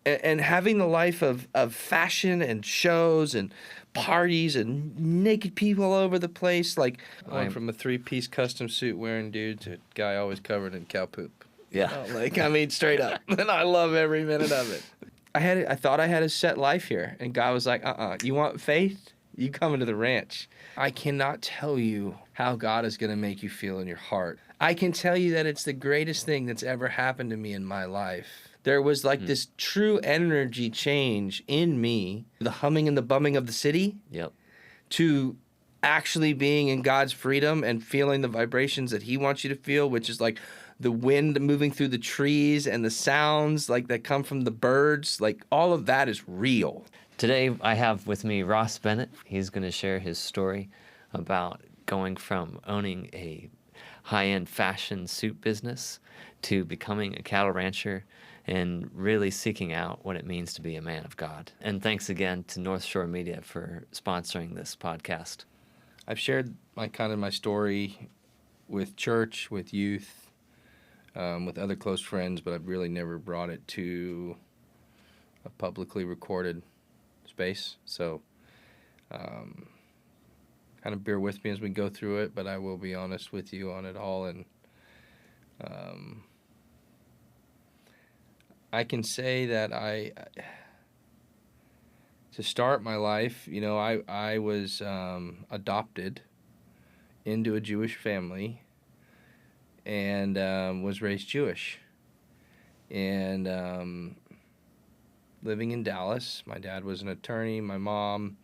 and having the life of fashion and shows and parties and naked people all over the place, like going from a 3-piece custom suit wearing dude to a guy always covered in cow poop. Yeah. Like, I mean, straight up. And I love every minute of it. I thought I had a set life here, and God was like, you want faith? You come into the ranch. I cannot tell you how God is going to make you feel in your heart. I can tell you that it's the greatest thing that's ever happened to me in my life. There was like this true energy change in me, the humming and the bumming of the city, to actually being in God's freedom and feeling the vibrations that he wants you to feel, which is like the wind moving through the trees and the sounds like that come from the birds. Like all of that is real. Today I have with me Ross Bennett. He's going to share his story about going from owning a high-end fashion suit business to becoming a cattle rancher and really seeking out what it means to be a man of God. And thanks again to North Shore Media for sponsoring this podcast. I've shared my story with church, with youth, with other close friends, but I've really never brought it to a publicly recorded space. So kind of bear with me as we go through it, but I will be honest with you on it all. And I can say that to start my life, I was adopted into a Jewish family and was raised Jewish. And living in Dallas, my dad was an attorney. My mom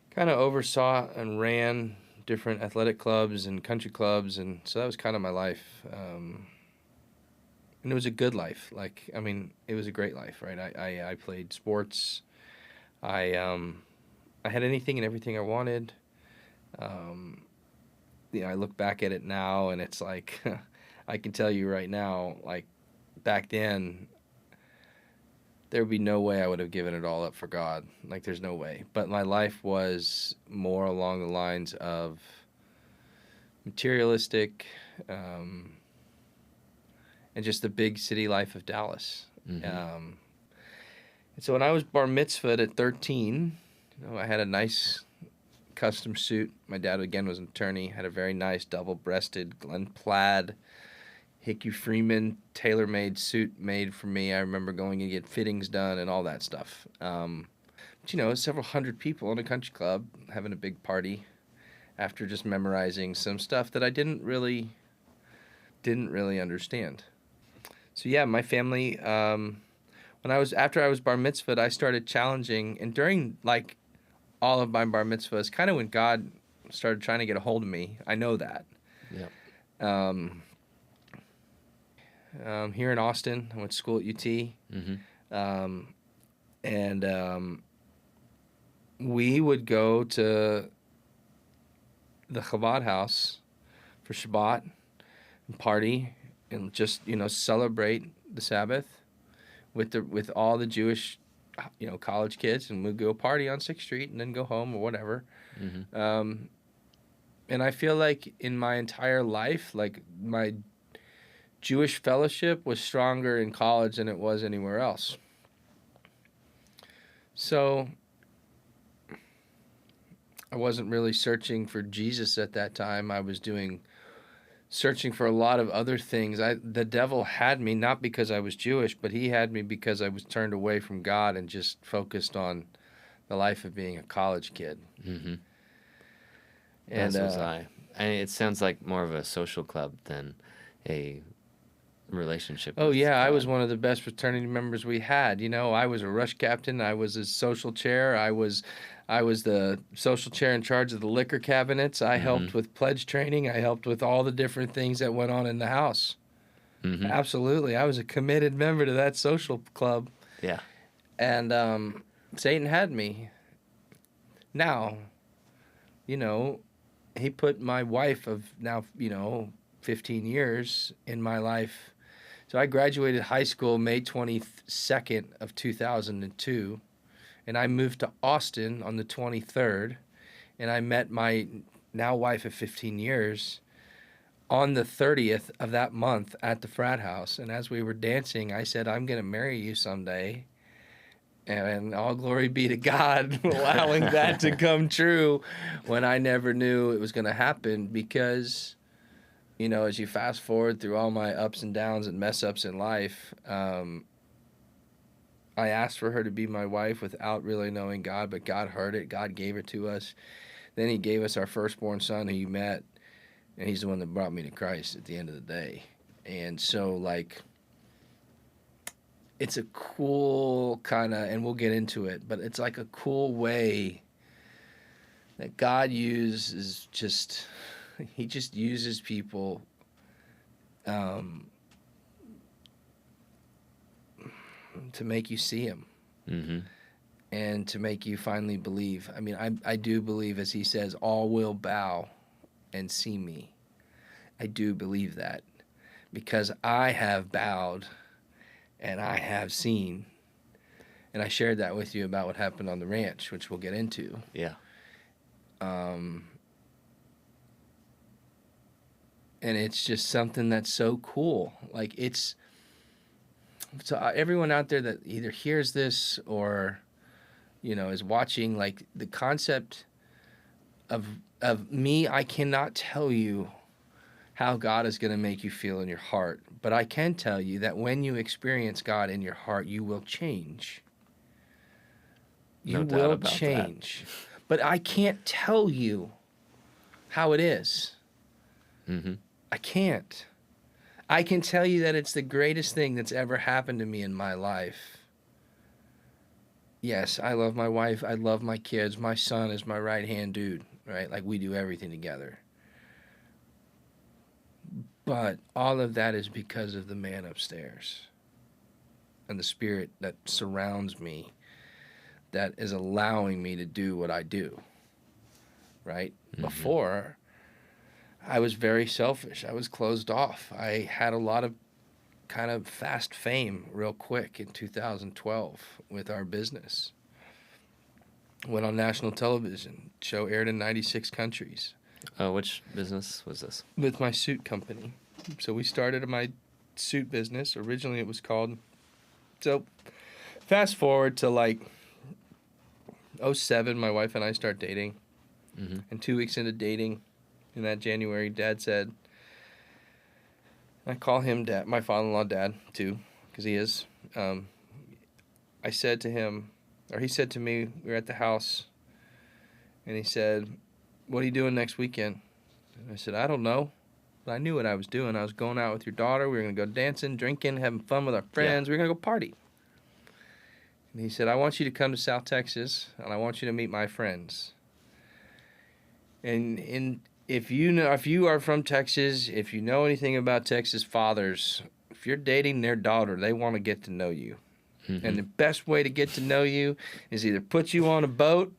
kind of oversaw and ran different athletic clubs and country clubs, and so that was kind of my life. And it was a good life. It was a great life, right? I played sports. I had anything and everything I wanted. I look back at it now, and it's like, I can tell you right now, like, back then, there would be no way I would have given it all up for God. Like, there's no way. But my life was more along the lines of materialistic, and just the big city life of Dallas. Mm-hmm. And so when I was bar mitzvahed at 13, I had a nice custom suit. My dad, again, was an attorney, had a very nice double-breasted Glen Plaid, Hickey Freeman tailor-made suit made for me. I remember going to get fittings done and all that stuff. But, several hundred people in a country club having a big party after just memorizing some stuff that I didn't really understand. So yeah, my family, after I was bar mitzvahed, I started challenging, and during like all of my bar mitzvahs, kind of when God started trying to get a hold of me. I know that. Yeah. Here in Austin, I went to school at UT. Mm-hmm. And we would go to the Chabad house for Shabbat and party and just, celebrate the Sabbath with all the Jewish, college kids, and we'd go party on 6th Street and then go home or whatever. Mm-hmm. And I feel like in my entire life, like my Jewish fellowship was stronger in college than it was anywhere else. So I wasn't really searching for Jesus at that time. I was searching for a lot of other things. The devil had me, not because I was Jewish, but he had me because I was turned away from God and just focused on the life of being a college kid. Mm-hmm. And As was I. It sounds like more of a social club than a relationship. Oh, yeah, God. I was one of the best fraternity members we had. I was a rush captain. I was a social chair. I was the social chair in charge of the liquor cabinets. I helped with pledge training. I helped with all the different things that went on in the house. Mm-hmm. Absolutely. I was a committed member to that social club. Yeah. And Satan had me. Now, he put my wife of now, 15 years in my life. So I graduated high school May 22nd of 2002. And I moved to Austin on the 23rd, and I met my now wife of 15 years on the 30th of that month at the frat house. And as we were dancing, I said, I'm going to marry you someday. And all glory be to God allowing that to come true when I never knew it was going to happen. Because, you know, as you fast forward through all my ups and downs and mess ups in life, I asked for her to be my wife without really knowing God, but God heard it. God gave it to us. Then he gave us our firstborn son who you met, and he's the one that brought me to Christ at the end of the day. And so, like, it's a cool kind of, and we'll get into it, but it's like a cool way that God uses he just uses people to make you see him. Mm-hmm. And to make you finally believe. I mean, I do believe, as he says, all will bow and see me. I do believe that because I have bowed and I have seen. And I shared that with you about what happened on the ranch, which we'll get into. Yeah. And it's just something that's so cool. Like, it's... So everyone out there that either hears this or, you know, is watching, like, the concept of me, I cannot tell you how God is going to make you feel in your heart. But I can tell you that when you experience God in your heart, you will change. You No doubt will about change. But I can't tell you how it is. Mm-hmm. I can't. I can tell you that it's the greatest thing that's ever happened to me in my life. Yes, I love my wife. I love my kids. My son is my right-hand dude, right? Like, we do everything together. But all of that is because of the man upstairs and the spirit that surrounds me that is allowing me to do what I do, right? Mm-hmm. Before, I was very selfish. I was closed off. I had a lot of kind of fast fame real quick in 2012 with our business. Went on national television. Show aired in 96 countries. Which business was this? With my suit company. So we started my suit business. Originally it was called... So fast forward to like 2007, my wife and I start dating. Mm-hmm. And 2 weeks into dating, in that January, Dad said... I call him Dad, my father-in-law Dad, too, because he is. I said to him, or he said to me, we were at the house, and he said, what are you doing next weekend? And I said, I don't know. But I knew what I was doing. I was going out with your daughter. We were going to go dancing, drinking, having fun with our friends. Yeah. We were going to go party. And he said, I want you to come to South Texas, and I want you to meet my friends. And if you are from Texas, if you know anything about Texas fathers, if you're dating their daughter, they want to get to know you. Mm-hmm. And the best way to get to know you is either put you on a boat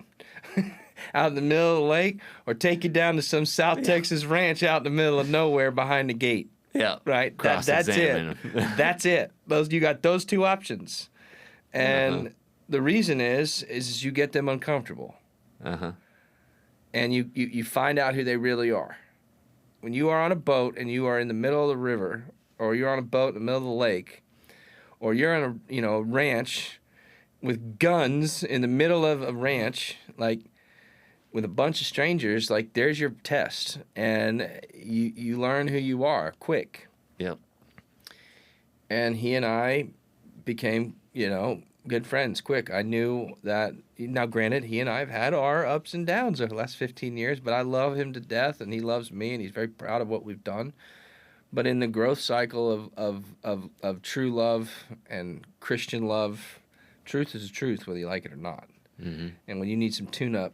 out in the middle of the lake or take you down to some South Texas ranch out in the middle of nowhere behind the gate. Yeah. Right? That's it. That's it. You got those two options. And the reason is you get them uncomfortable. Uh-huh. And you find out who they really are. When you are on a boat and you are in the middle of the river, or you're on a boat in the middle of the lake, or you're on a ranch with guns in the middle of a ranch, like with a bunch of strangers, like there's your test, and you learn who you are quick. Yep. And he and I became, good friends quick. I knew that. Now, granted, he and I have had our ups and downs over the last 15 years, but I love him to death, and he loves me, and he's very proud of what we've done. But in the growth cycle of true love and Christian love, truth is the truth, whether you like it or not. Mm-hmm. And when you need some tune-up,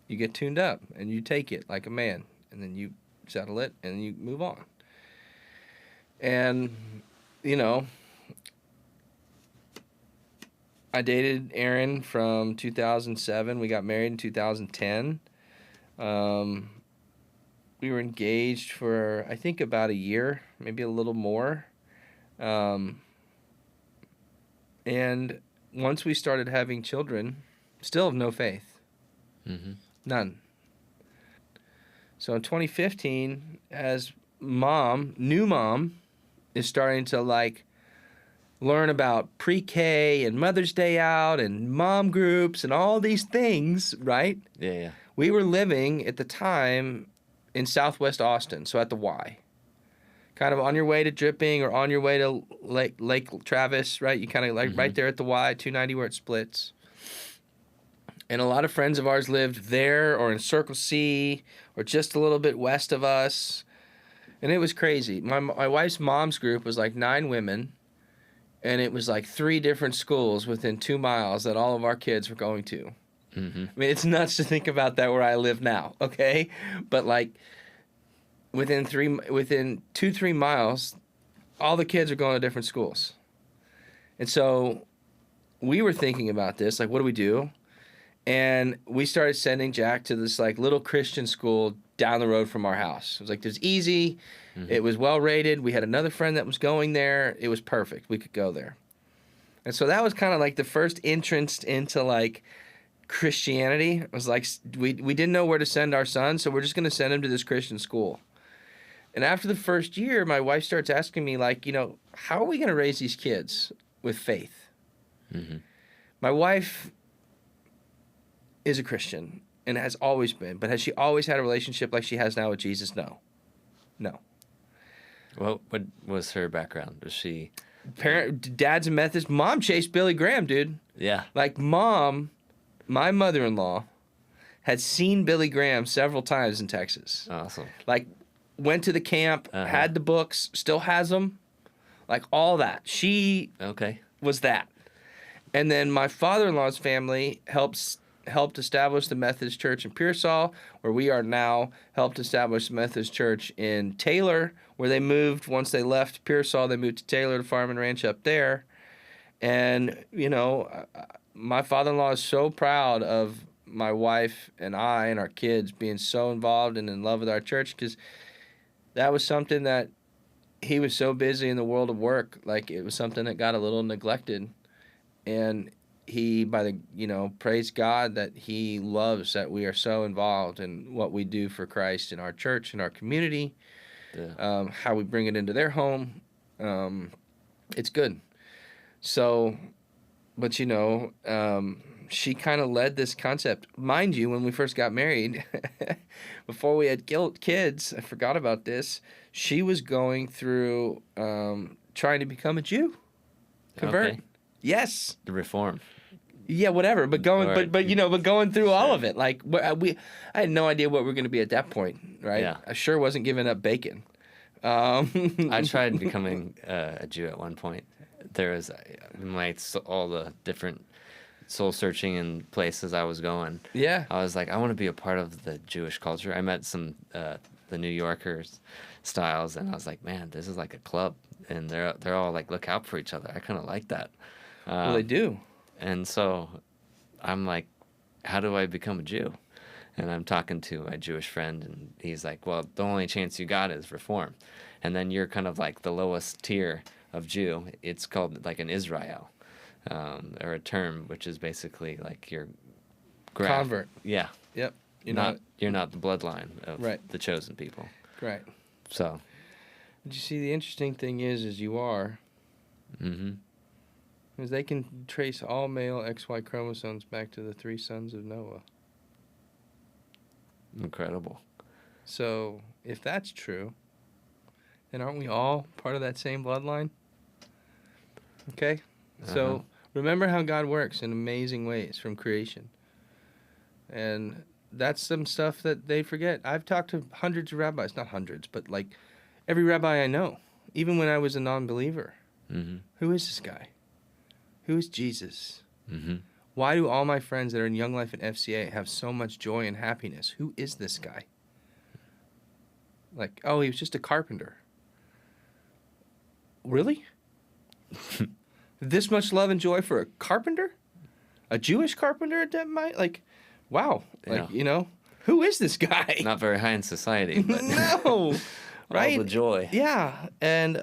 you get tuned up, and you take it like a man, and then you settle it, and you move on. And, I dated Erin from 2007. We got married in 2010. We were engaged for, I think, about a year, maybe a little more. And once we started having children, still have no faith. Mm-hmm. None. So in 2015, as new mom, is starting to like learn about pre-K and Mother's Day out and mom groups and all these things, right? Yeah, yeah. We were living at the time in Southwest Austin, so at the Y. Kind of on your way to Dripping or on your way to Lake Travis, right? You kind of like right there at the Y, 290 where it splits. And a lot of friends of ours lived there or in Circle C or just a little bit west of us. And it was crazy. My wife's mom's group was like 9 women, and it was like 3 different schools within 2 miles that all of our kids were going to. Mm-hmm. I mean, it's nuts to think about that where I live now, okay? But like within 2-3 miles, all the kids are going to different schools. And so we were thinking about this, like, what do we do? And we started sending Jack to this like little Christian school down the road from our house. It was like, it was easy. Mm-hmm. It was well rated. We had another friend that was going there. It was perfect. We could go there. And so that was kind of like the first entrance into like Christianity. It was like we didn't know where to send our son, so we're just going to send him to this Christian school. And after the first year, my wife starts asking me like, how are we going to raise these kids with faith? Mm-hmm. My wife is a Christian and has always been, but has she always had a relationship like she has now with Jesus? No. What was her background? Was she Dad's a Methodist. Mom chased Billy Graham, dude. Yeah. Like mom, my mother-in-law had seen Billy Graham several times in Texas. Awesome. Like went to the camp, had the books, still has them, like all that. She was that. And then my father-in-law's family helped establish the Methodist Church in Pearsall, where we are now, helped establish the Methodist Church in Taylor, where they moved. Once they left Pearsall, they moved to Taylor to farm and ranch up there. And, my father-in-law is so proud of my wife and I and our kids being so involved and in love with our church, because that was something that he was so busy in the world of work. Like, it was something that got a little neglected. And he, praise God that he loves that we are so involved in what we do for Christ in our church, in our community, how we bring it into their home. It's good. So, but she kind of led this concept. Mind you, when we first got married, before we had kids, I forgot about this, she was going through trying to become a Jew. Convert. Okay. Yes. The reform. Yeah, whatever. But going through all of it. Like I had no idea what we were going to be at that point, right? Yeah. I sure wasn't giving up bacon. I tried becoming a Jew at one point. There was all the different soul searching and places I was going. Yeah. I was like, I want to be a part of the Jewish culture. I met some the New Yorkers styles, and I was like, man, this is like a club, and they're all like, look out for each other. I kind of like that. Well, they do. And so I'm like, how do I become a Jew? And I'm talking to a Jewish friend, and he's like, well, the only chance you got is reform. And then you're kind of like the lowest tier of Jew. It's called like an Israel, or a term, which is basically like your convert. Yeah. Yep. You're not the bloodline of the chosen people. Right. So. But you see, the interesting thing is you are. Mm-hmm. Because they can trace all male XY chromosomes back to the 3 sons of Noah. Incredible. So, if that's true, then aren't we all part of that same bloodline? Okay? So, remember how God works in amazing ways from creation. And that's some stuff that they forget. I've talked to hundreds of rabbis, not hundreds, but like every rabbi I know, even when I was a non-believer. Mm-hmm. Who is this guy? Who is Jesus? Mm-hmm. Why do all my friends that are in Young Life and FCA have so much joy and happiness? Who is this guy? Like, oh, he was just a carpenter. Really? This much love and joy for a carpenter? A Jewish carpenter that might, like, wow. Like, who is this guy? Not very high in society, but no. Right? All the joy. Yeah. And,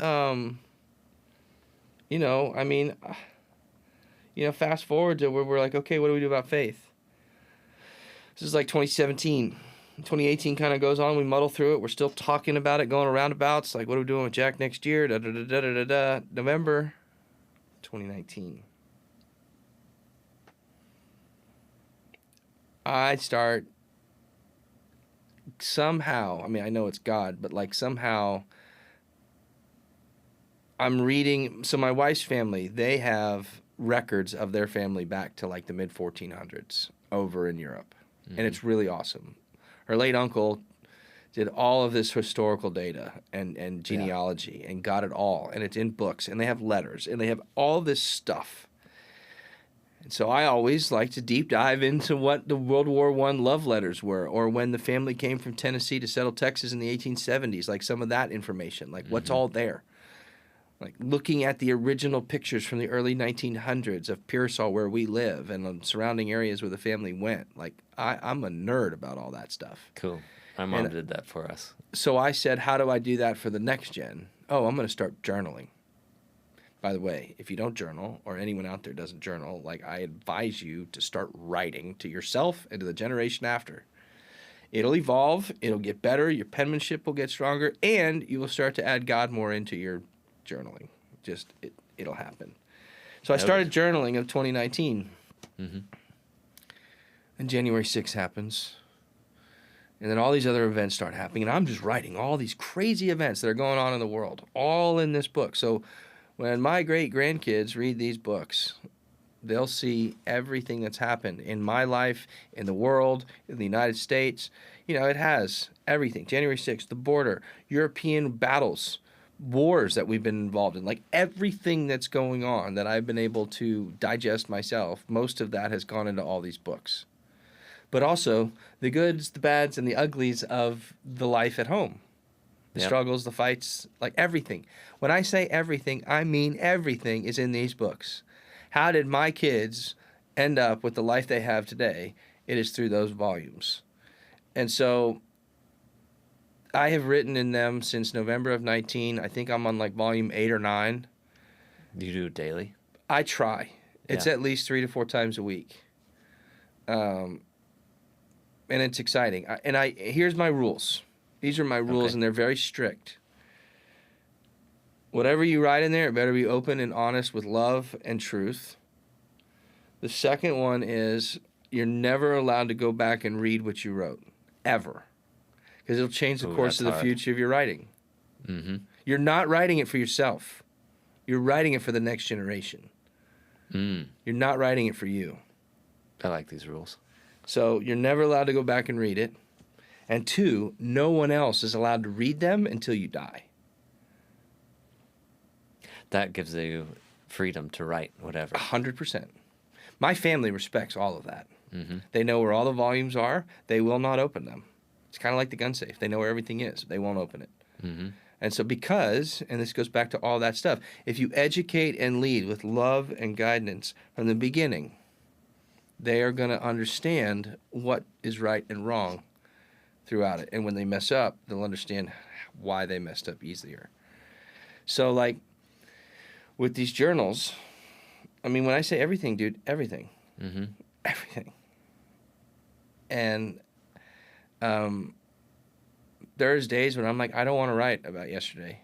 fast forward to where we're like, okay, what do we do about faith? This is like 2017. 2018 kind of goes on. We muddle through it. We're still talking about it, going roundabouts. Like, what are we doing with Jack next year? Da, da, da, da, da, da, da. November 2019. I start somehow, I mean, I know it's God, but like somehow I'm reading. So my wife's family, they have records of their family back to like the mid 1400s over in Europe. And it's really awesome. Her late uncle did all of this historical data and genealogy and got it all. And it's in books, and they have letters, and they have all this stuff. And so I always like to deep dive into what the World War I love letters were, or when the family came from Tennessee to settle Texas in the 1870s, like some of that information, like what's all there. Like looking at the original pictures from the early 1900s of Pearsall, where we live, and the surrounding areas where the family went. Like, I'm a nerd about all that stuff. Cool. My mom did that for us. So I said, how do I do that for the next gen? Oh, I'm going to start journaling. By the way, if you don't journal, or anyone out there doesn't journal, like, I advise you to start writing to yourself and to the generation after. It'll evolve. It'll get better. Your penmanship will get stronger, and you will start to add God more into your journaling. Just it'll happen. So I started journaling of 2019. And January 6th happens. And then all these other events start happening. And I'm just writing all these crazy events that are going on in the world, all in this book. So when my great-grandkids read these books, they'll see everything that's happened in my life, in the world, in the United States. You know, it has everything. January 6th, the border, European battles, wars that we've been involved in, like everything that's going on that I've been able to digest myself, most of that has gone into all these books. But also the goods, the bads, and the uglies of the life at home. The struggles, the fights, like everything. When I say everything, I mean everything is in these books. How did my kids end up with the life they have today? It is through those volumes. And so I have written in them since November of 19. I think I'm on like volume 8 or 9. Do you do it daily? I try. It's at least 3 to 4 times a week. And it's exciting. Here's my rules. These are my rules, and they're very strict. Whatever you write in there, it better be open and honest with love and truth. The second one is you're never allowed to go back and read what you wrote, ever. Because it'll change the course of the future of your writing. You're not writing it for yourself. You're writing it for the next generation. You're not writing it for you. I like these rules. So you're never allowed to go back and read it. And 2, no one else is allowed to read them until you die. That gives you freedom to write whatever. 100%. My family respects all of that. They know where all the volumes are. They will not open them. It's kind of like the gun safe. They know where everything is. They won't open it. And so because, and this goes back to all that stuff, if you educate and lead with love and guidance from the beginning, they are going to understand what is right and wrong throughout it. And when they mess up, they'll understand why they messed up easier. So, like, with these journals, I mean, when I say everything, dude, everything. Everything. And there's days when I'm like, I don't want to write about yesterday.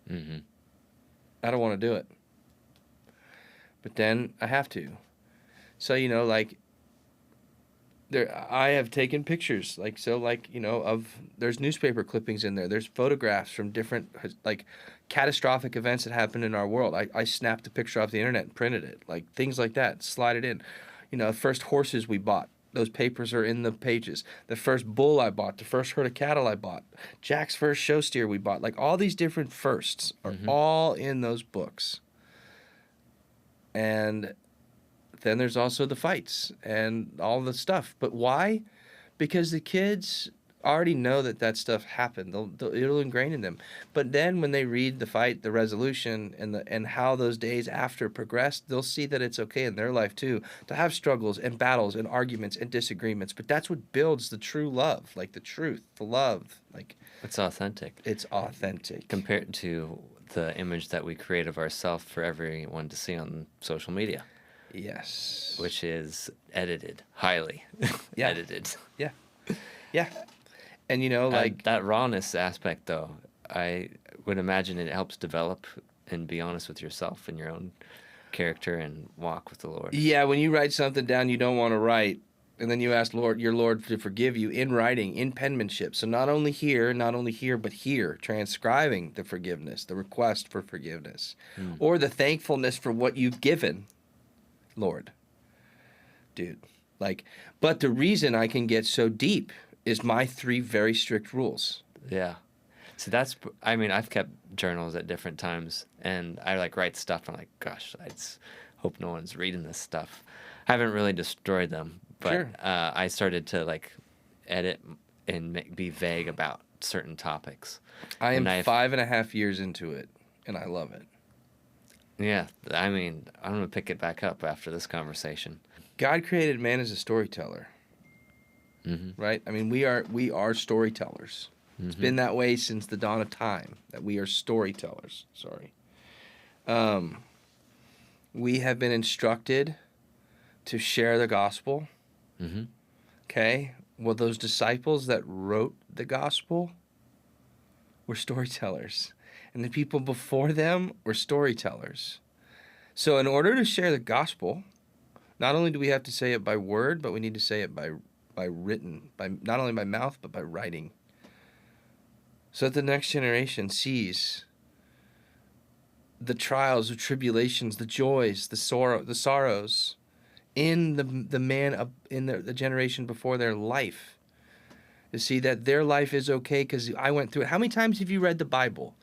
I don't want to do it. But then I have to. So, you know, like, I have taken pictures, like, so, like, you know, there's newspaper clippings in there. There's photographs from different, like, catastrophic events that happened in our world. I snapped a picture off the internet and printed it, like, things like that, slide it in. You know, the first horses we bought, those papers are in the pages. The first bull I bought, the first herd of cattle I bought, Jack's first show steer we bought, like, all these different firsts are all in those books. And then there's also the fights and all the stuff. But why? Because the kids already know that stuff happened. It'll ingrain in them. But then when they read the fight, the resolution, and how those days after progressed, they'll see that it's okay in their life too to have struggles and battles and arguments and disagreements. But that's what builds the true love, like the truth, the love. Like, it's authentic. It's authentic. Compared to the image that we create of ourselves for everyone to see on social media. Yes. Which is edited, highly edited. Yeah. Yeah. And, like, that rawness aspect, though, I would imagine it helps develop and be honest with yourself and your own character and walk with the Lord. yeah, when you write something down you don't want to write, and then you ask your Lord to forgive you in writing, in penmanship. So not only here, but here, transcribing the forgiveness, the request for forgiveness, or the thankfulness for what you've given, Lord. Dude, like, but the reason I can get so deep is my 3 very strict rules. Yeah. So I've kept journals at different times, and I like write stuff. I'm like, gosh, I just hope no one's reading this stuff. I haven't really destroyed them, but Sure. I started to like edit and be vague about certain topics. I am 5.5 years into it, and I love it. Yeah, I mean, I'm going to pick it back up after this conversation. God created man as a storyteller, right? I mean, we are storytellers. It's been that way since the dawn of time, that we are storytellers. Sorry. We have been instructed to share the gospel. Okay? Well, those disciples that wrote the gospel were storytellers. And the people before them were storytellers. So in order to share the gospel, not only do we have to say it by word, but we need to say it by written, by not only by mouth, but by writing. So that the next generation sees the trials, the tribulations, the joys, the sorrows in the man in the generation before their life. To see that their life is okay because I went through it. How many times have you read the Bible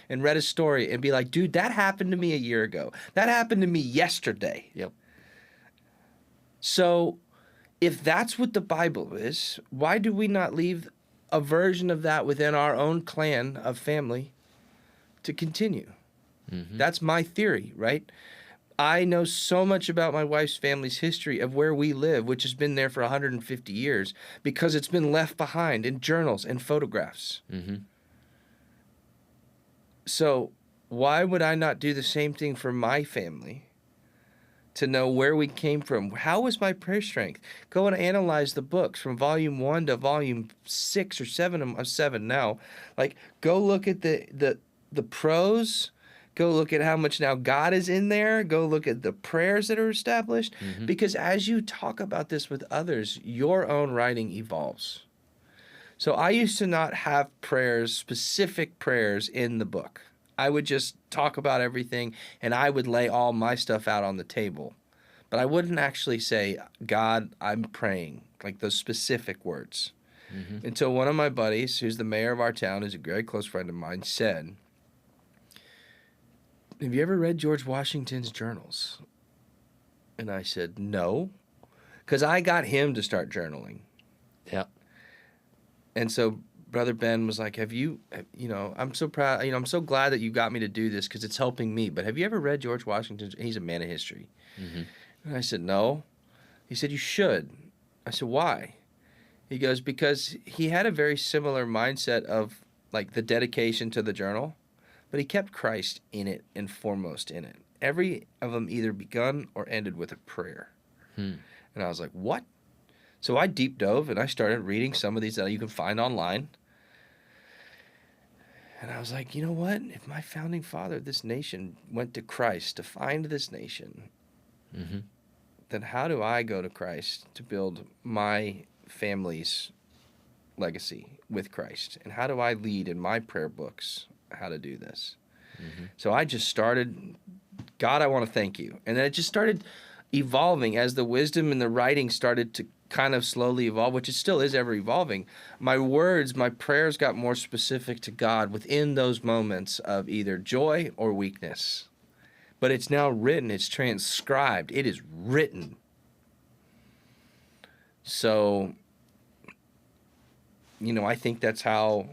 and read a story and be like, dude, that happened to me a year ago. That happened to me yesterday. Yep. So if that's what the Bible is, why do we not leave a version of that within our own clan of family to continue? That's my theory, right? I know so much about my wife's family's history of where we live, which has been there for 150 years, because it's been left behind in journals and photographs. So why would I not do the same thing for my family to know where we came from? How was my prayer strength? Go and analyze the books from volume 1 to volume 6 or 7 of 7 now. Like, go look at the prose. Go look at how much now God is in there. Go look at the prayers that are established. Because as you talk about this with others, your own writing evolves. So I used to not have prayers, specific prayers in the book. I would just talk about everything, and I would lay all my stuff out on the table. But I wouldn't actually say, God, I'm praying, like those specific words. Until one of my buddies, who's the mayor of our town, who's a very close friend of mine, said, have you ever read George Washington's journals? And I said, no, because I got him to start journaling. Yep. And so Brother Ben was like, I'm so proud, I'm so glad that you got me to do this because it's helping me. But have you ever read George Washington's? He's a man of history. And I said, no. He said, you should. I said, why? He goes, because he had a very similar mindset of like the dedication to the journal. But he kept Christ in it and foremost in it. Every of them either begun or ended with a prayer. And I was like, what? So I deep dove and I started reading some of these that you can find online. And I was like, you know what? If my founding father of this nation went to Christ to find this nation, then how do I go to Christ to build my family's legacy with Christ? And how do I lead in my prayer books how to do this? So I just started, God, I want to thank you. And then it just started evolving as the wisdom and the writing started to kind of slowly evolve, which it still is ever evolving. My words, my prayers got more specific to God within those moments of either joy or weakness. But it's now written, it's transcribed, it is written. So, I think that's how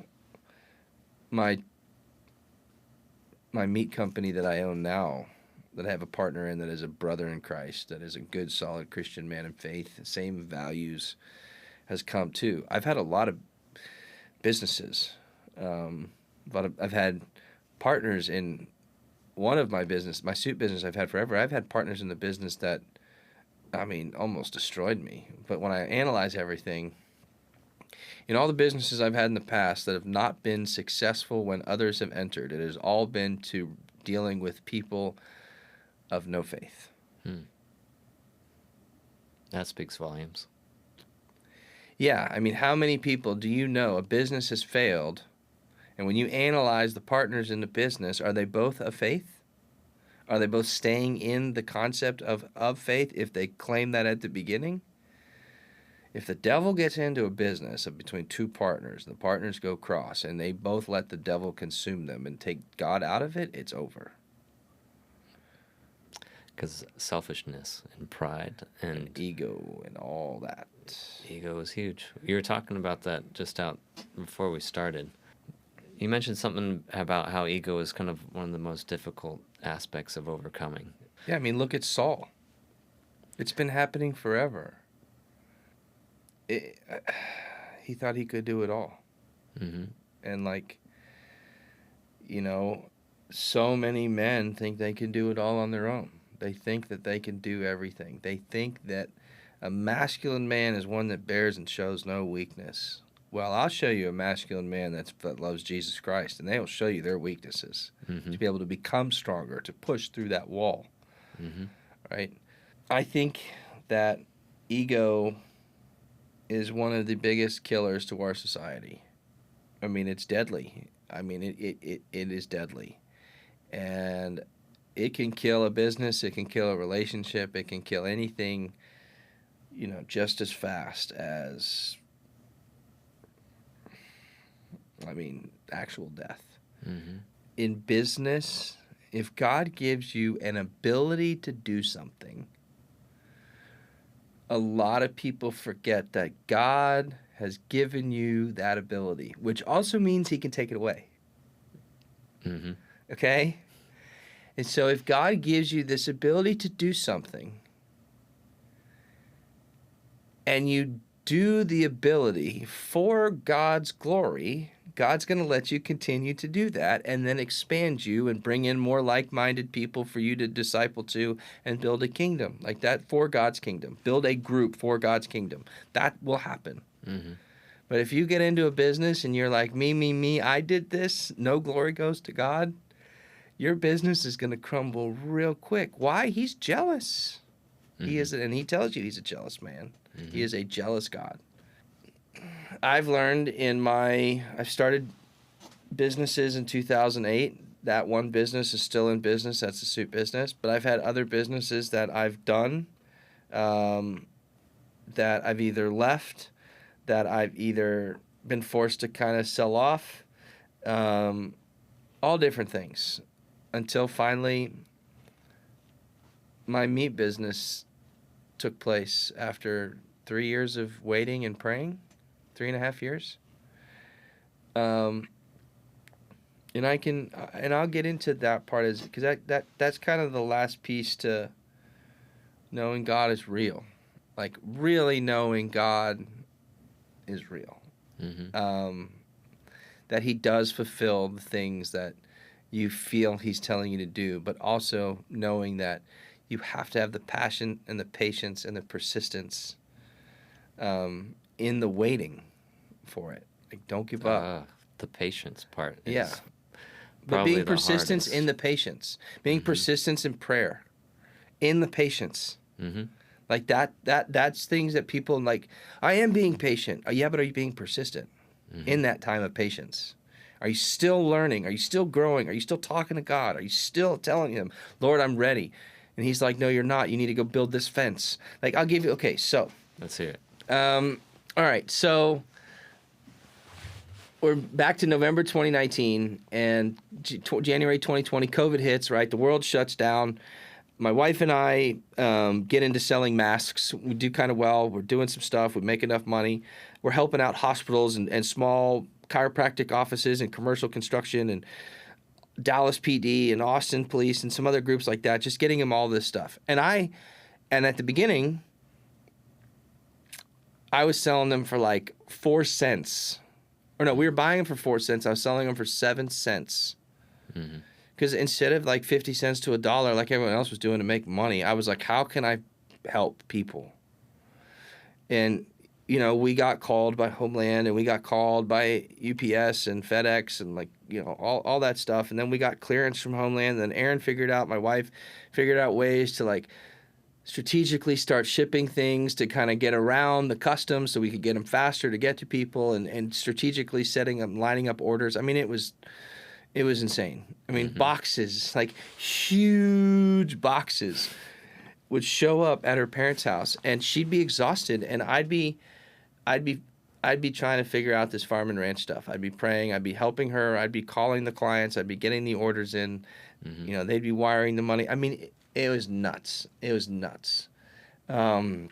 my meat company that I own now, that I have a partner in that is a brother in Christ, that is a good, solid Christian man in faith, the same values, has come too. I've had a lot of businesses. I've had partners in one of my business, my suit business I've had forever. I've had partners in the business that, almost destroyed me. But when I analyze everything, In all the businesses I've had in the past that have not been successful when others have entered, it has all been to dealing with people of no faith. That speaks volumes. Yeah, I mean, how many people do you know a business has failed, and when you analyze the partners in the business, are they both of faith? Are they both staying in the concept of faith if they claim that at the beginning? If the devil gets into a business of between two partners, the partners go cross, and they both let the devil consume them and take God out of it, it's over. Because selfishness and pride and ego and all that. Ego is huge. You were talking about that just out before we started. You mentioned something about how ego is kind of one of the most difficult aspects of overcoming. Yeah, I mean, look at Saul. It's been happening forever. He thought he could do it all. Mm-hmm. And so many men think they can do it all on their own. They think that they can do everything. They think that a masculine man is one that bears and shows no weakness. Well, I'll show you a masculine man that loves Jesus Christ, and they will show you their weaknesses to be able to become stronger, to push through that wall, right? I think that ego is one of the biggest killers to our society. I mean, it's deadly. I mean, it is deadly. And it can kill a business, it can kill a relationship, it can kill anything, just as fast as, actual death. In business, if God gives you an ability to do something, a lot of people forget that God has given you that ability, which also means he can take it away. Okay? And so if God gives you this ability to do something, and you do the ability for God's glory, God's going to let you continue to do that and then expand you and bring in more like-minded people for you to disciple to and build a kingdom like that for God's kingdom. Build a group for God's kingdom. That will happen. But if you get into a business and you're like, me, I did this, no glory goes to God, your business is going to crumble real quick. Why? He's jealous. He is, and he tells you he's a jealous man. He is a jealous God. I've learned I've started businesses in 2008. That one business is still in business. That's the suit business. But I've had other businesses that I've done that I've either left, that I've either been forced to kind of sell off, all different things. Until finally my meat business took place after 3 years of waiting and praying, 3.5 years. And I'll get into that part because that's kind of the last piece to knowing God is real, like really knowing God is real, that he does fulfill the things that you feel he's telling you to do, but also knowing that you have to have the passion and the patience and the persistence in the waiting for it. Like, don't give up. The patience part is Yeah. But being persistent hardest. in the patience. Being persistent in prayer. In the patience. Like that's things that people like, I am being patient. Yeah, but are you being persistent in that time of patience? Are you still learning? Are you still growing? Are you still talking to God? Are you still telling him, Lord, I'm ready? And he's like, no, you're not. You need to go build this fence. Like, I'll give you, okay, so. Let's hear it. All right, so we're back to November 2019, and January 2020, COVID hits, right? The world shuts down. My wife and I get into selling masks. We do kind of well. We're doing some stuff. We make enough money. We're helping out hospitals and small chiropractic offices and commercial construction and Dallas PD and Austin Police and some other groups like that, just getting them all this stuff. And at the beginning, I was selling them for like 4 cents. Or no, we were buying them for 4 cents. I was selling them for 7 cents. Because instead of like 50 cents to $1, like everyone else was doing to make money, I was like, how can I help people? And we got called by Homeland and we got called by UPS and FedEx and all that stuff. And then we got clearance from Homeland. And then my wife figured out ways to strategically start shipping things to kind of get around the customs so we could get them faster to get to people and strategically lining up orders. I mean, it was insane. I mean, boxes, huge boxes would show up at her parents' house and she'd be exhausted and I'd be trying to figure out this farm and ranch stuff. I'd be praying. I'd be helping her. I'd be calling the clients. I'd be getting the orders in. They'd be wiring the money. I mean, it was nuts. It was nuts. And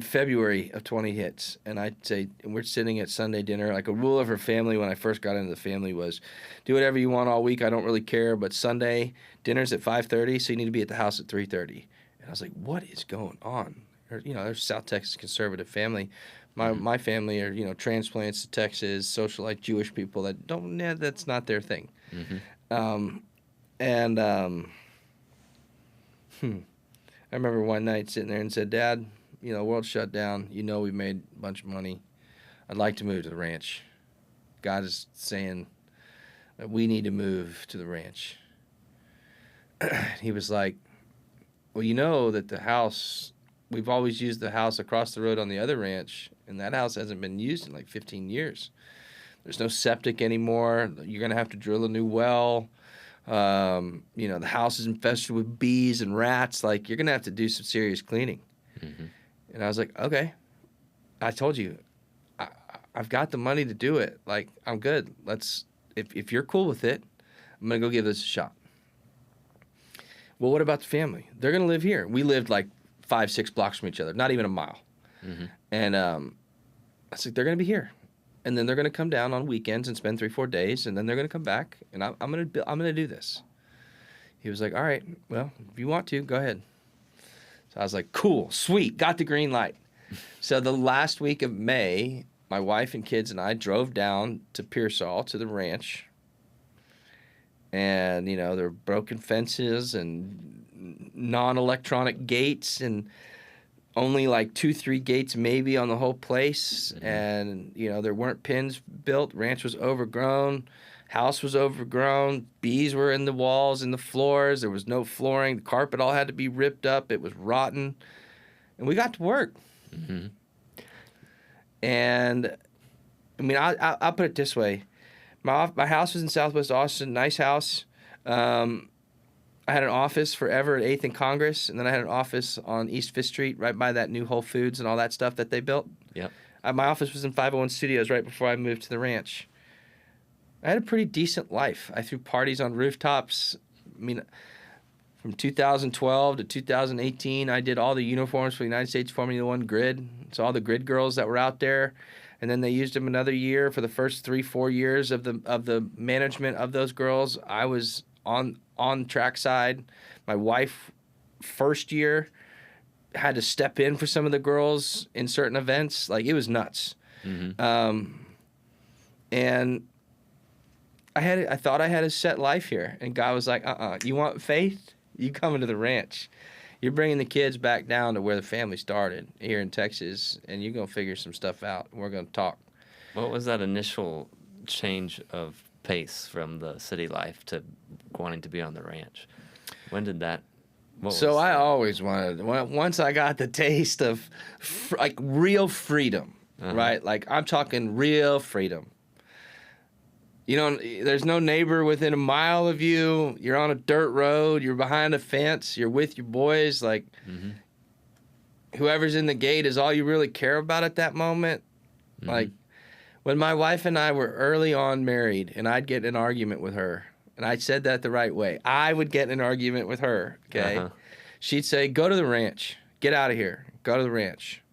February of 20 hits, and I'd say we're sitting at Sunday dinner. Like a rule of her family when I first got into the family was, do whatever you want all week. I don't really care, but Sunday dinner's at 5:30, so you need to be at the house at 3:30. And I was like, what is going on? They're South Texas conservative family. My family are, transplants to Texas, socialite Jewish people that that's not their thing. I remember one night sitting there and said, Dad, the world shut down. We made a bunch of money. I'd like to move to the ranch. God is saying that we need to move to the ranch. He was like, well, that the house... We've always used the house across the road on the other ranch, and that house hasn't been used in 15 years. There's no septic anymore. You're going to have to drill a new well. The house is infested with bees and rats. You're going to have to do some serious cleaning. And I was like, okay. I told you, I've got the money to do it. I'm good. If you're cool with it, I'm going to go give this a shot. Well, what about the family? They're going to live here. We lived 5-6 blocks from each other, not even a mile. And I was like, they're going to be here. And then they're going to come down on weekends and spend 3-4 days, and then they're going to come back, and I'm going to do this. He was like, all right, well, if you want to, go ahead. So I was like, cool, sweet, got the green light. So the last week of May, my wife and kids and I drove down to Pearsall, to the ranch. And, there were broken fences and non-electronic gates and only 2-3 gates maybe on the whole place. And, there weren't pins built. Ranch was overgrown. House was overgrown. Bees were in the walls and the floors. There was no flooring. The carpet all had to be ripped up. It was rotten. And we got to work. And, I mean, I'll put it this way. My house was in Southwest Austin, nice house. I had an office forever at 8th and Congress, and then I had an office on East 5th Street, right by that new Whole Foods and all that stuff that they built. Yep. My office was in 501 Studios right before I moved to the ranch. I had a pretty decent life. I threw parties on rooftops. I mean, from 2012 to 2018, I did all the uniforms for the United States Formula One grid. So all the grid girls that were out there. And then they used them another year for the first 3-4 years of the management of those girls. I was on trackside. My wife, first year, had to step in for some of the girls in certain events. It was nuts. And I thought I had a set life here. And God was like, you want faith? You come into the ranch. You're bringing the kids back down to where the family started here in Texas, and you're going to figure some stuff out. We're going to talk. What was that initial change of pace from the city life to wanting to be on the ranch? When did that... I always wanted... Once I got the taste of, real freedom, right? I'm talking real freedom. There's no neighbor within a mile of you. You're on a dirt road. You're behind a fence. You're with your boys. Whoever's in the gate is all you really care about at that moment. When my wife and I were early on married, and I'd get in an argument with her, and I said that the right way. I would get in an argument with her, okay? She'd say, go to the ranch. Get out of here. Go to the ranch.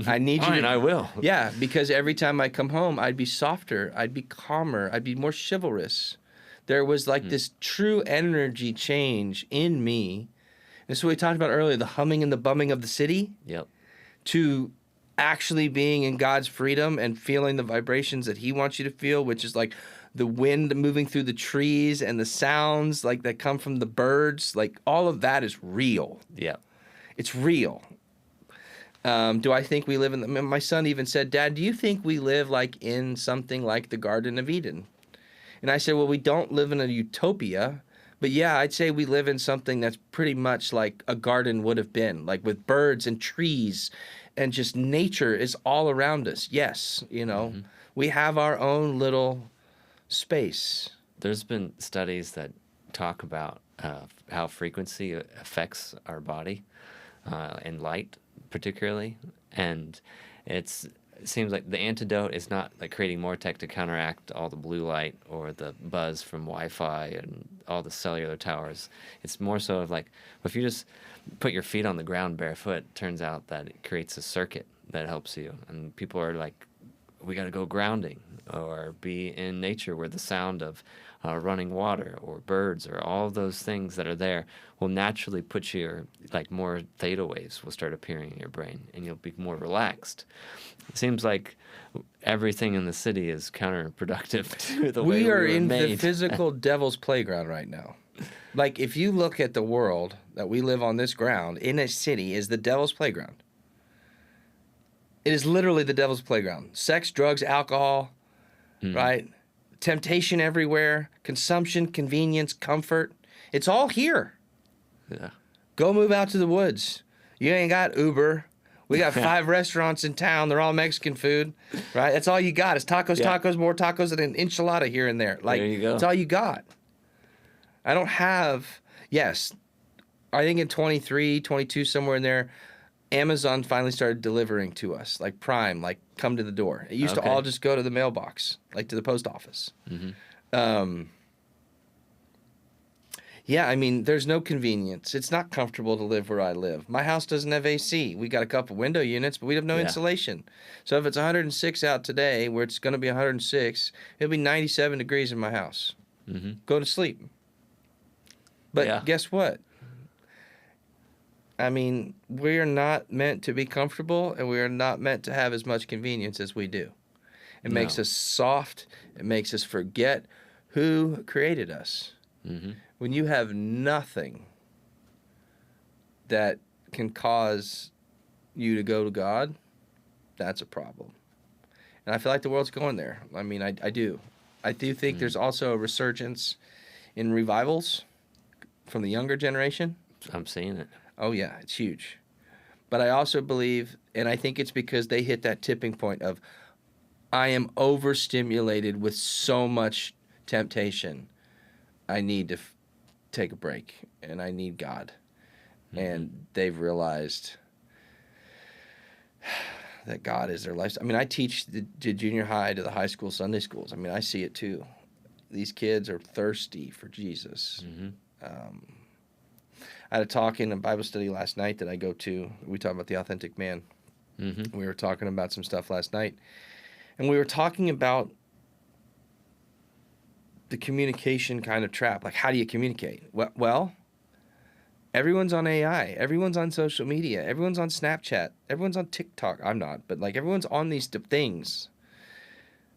I need you. Fine, I will. Yeah, because every time I come home, I'd be softer, I'd be calmer, I'd be more chivalrous. There was this true energy change in me. This is what we talked about earlier, the humming and the bumming of the city. Yep. To actually being in God's freedom and feeling the vibrations that He wants you to feel, which is the wind moving through the trees and the sounds that come from the birds. All of that is real. Yeah. It's real. Do I think we live in my son even said, Dad, do you think we live like in something like the Garden of Eden? And I said, well, we don't live in a utopia, but yeah, I'd say we live in something that's pretty much like a garden would have been, like with birds and trees and just nature is all around us. Yes, we have our own little space. There's been studies that talk about how frequency affects our body and light particularly, and it seems like the antidote is not like creating more tech to counteract all the blue light or the buzz from Wi-Fi and all the cellular towers. It's more so of like, if you just put your feet on the ground barefoot, turns out that it creates a circuit that helps you. And people are like, we got to go grounding or be in nature where the sound of running water or birds or all of those things that are there will naturally put your, like, more theta waves will start appearing in your brain and you'll be more relaxed. It seems like everything in the city is counterproductive to the way we are were in made. the physical devil's playground right now. Like, if you look at the world that we live on this ground in a city is the devil's playground. It is literally the devil's playground. Sex, drugs, alcohol, right? Temptation everywhere, consumption, convenience, comfort. It's all here. Yeah. Go move out to the woods. You ain't got Uber. We got 5 restaurants in town. They're all Mexican food, right? That's all you got. It's tacos, tacos, more tacos, and an enchilada here and there. Like, there you go. That's all you got. I don't have, yes, I think in 23, 22, somewhere in there, Amazon finally started delivering to us, like Prime, like come to the door. It used to all just go to the mailbox, like to the post office. Yeah, I mean, there's no convenience. It's not comfortable to live where I live. My house doesn't have AC. We got a couple window units, but we have no insulation. So if it's 106 out today, where it's going to be 106, it'll be 97 degrees in my house. Go to sleep. But guess what? I mean, we are not meant to be comfortable, and we are not meant to have as much convenience as we do. It makes us soft. It makes us forget who created us. When you have nothing that can cause you to go to God, that's a problem. And I feel like the world's going there. I mean, I do. I do think there's also a resurgence in revivals from the younger generation. I'm seeing it. Oh, yeah, it's huge. But I also believe, and I think it's because they hit that tipping point of, I am overstimulated with so much temptation. I need to take a break, and I need God. And they've realized that God is their life. I mean, I teach the junior high to the high school Sunday schools. I mean, I see it too. These kids are thirsty for Jesus. I had a talk in a Bible study last night that I go to. We talk about the authentic man. We were talking about some stuff last night. And we were talking about the communication kind of trap. Like, how do you communicate? Well, everyone's on AI. Everyone's on social media. Everyone's on Snapchat. Everyone's on TikTok. I'm not, but like everyone's on these things.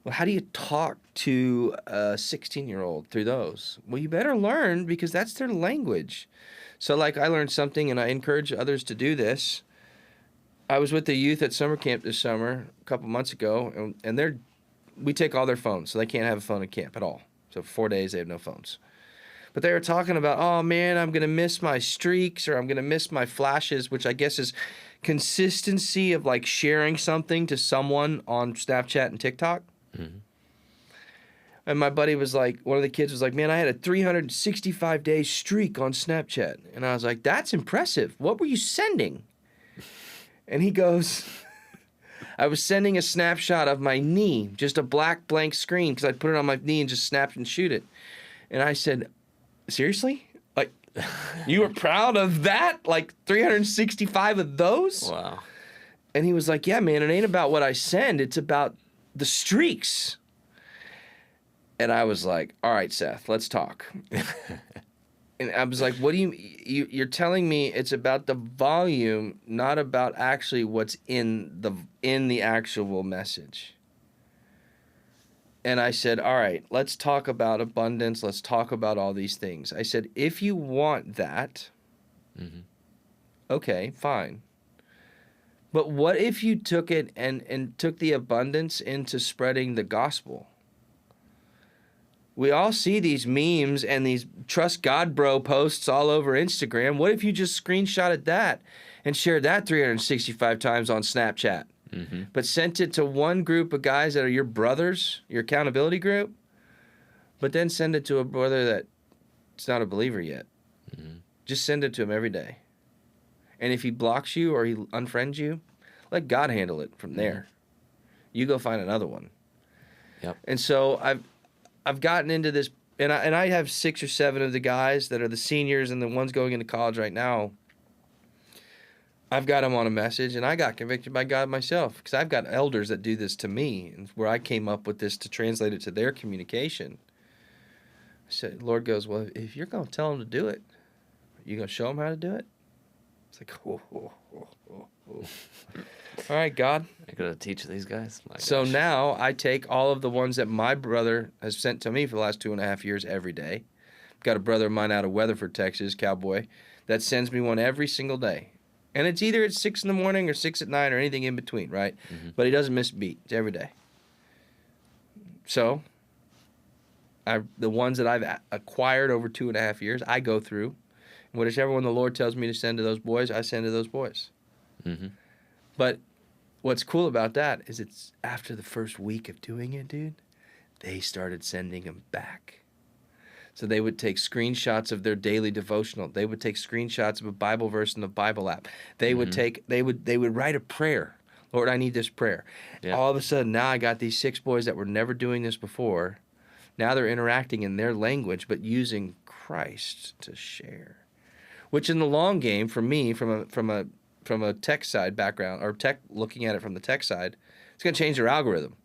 Well, how do you talk to a 16-year-old through those? Well, you better learn because that's their language. So, like, I learned something, and I encourage others to do this. I was with the youth at summer camp this summer a couple months ago, and we take all their phones, so they can't have a phone at camp at all. So for 4 days, they have no phones. But they were talking about, oh, man, I'm going to miss my streaks, or I'm going to miss my flashes, which I guess is consistency of, like, sharing something to someone on Snapchat and TikTok. And my buddy was like, one of the kids was like, man, I had a 365-day streak on Snapchat. And I was like, that's impressive. What were you sending? And he goes, I was sending a snapshot of my knee, just a black blank screen, because I'd put it on my knee and just snap and shoot it. And I said, seriously? Like, you were proud of that? Like 365 of those? Wow. And he was like, yeah, man, it ain't about what I send. It's about the streaks. And I was like, all right, Seth, let's talk. And I was like, what do you're telling me it's about the volume, not about actually what's in the actual message. And I said, all right, let's talk about abundance. Let's talk about all these things. I said, if you want that, okay, fine. But what if you took it and took the abundance into spreading the gospel? We all see these memes and these trust God bro posts all over Instagram. What if you just screenshotted that and shared that 365 times on Snapchat, but sent it to one group of guys that are your brothers, your accountability group, but then send it to a brother that's not a believer yet? Just send it to him every day. And if he blocks you or he unfriends you, let God handle it from there. You go find another one. Yep. And so I've gotten into this, and I have 6 or 7 of the guys that are the seniors and the ones going into college right now. I've got them on a message, and I got convicted by God myself because I've got elders that do this to me, and where I came up with this to translate it to their communication. I said, Lord goes, well, if you're going to tell them to do it, you going to show them how to do it? It's like, oh. All right, God. I got to teach these guys. My So gosh. now I take all of the ones that my brother has sent to me for the last 2.5 years every day. I've got a brother of mine out of Weatherford, Texas, Cowboy, that sends me one every single day. And it's either at 6 in the morning or 6 at night or anything in between, right? But he doesn't miss a beat. It's every day. So the ones that I've acquired over 2.5 years, I go through. And whichever one the Lord tells me to send to those boys, I send to those boys. But what's cool about that is it's after the first week of doing it, dude, they started sending them back. So they would take screenshots of their daily devotional. They would take screenshots of a Bible verse in the Bible app. They would they would write a prayer. Lord, I need this prayer. Yeah. All of a sudden, now I got these 6 boys that were never doing this before. Now they're interacting in their language, but using Christ to share. Which in the long game, for me, from a tech side background, or tech looking at it from the tech side, it's going to change their algorithm.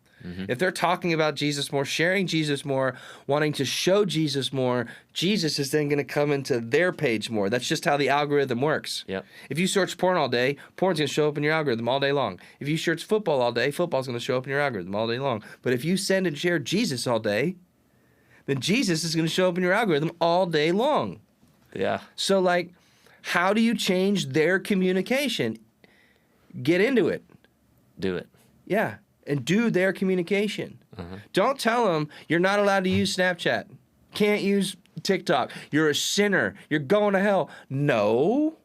If they're talking about Jesus more, sharing Jesus more, wanting to show Jesus more, Jesus is then going to come into their page more. That's just how the algorithm works. Yep. If you search porn all day, porn's going to show up in your algorithm all day long. If you search football all day, football's going to show up in your algorithm all day long. But if you send and share Jesus all day, then Jesus is going to show up in your algorithm all day long. Yeah. So, like, how do you change their communication? Get into it. Do it. Yeah. And do their communication. Don't tell them you're not allowed to use Snapchat. Can't use TikTok. You're a sinner. You're going to hell. No.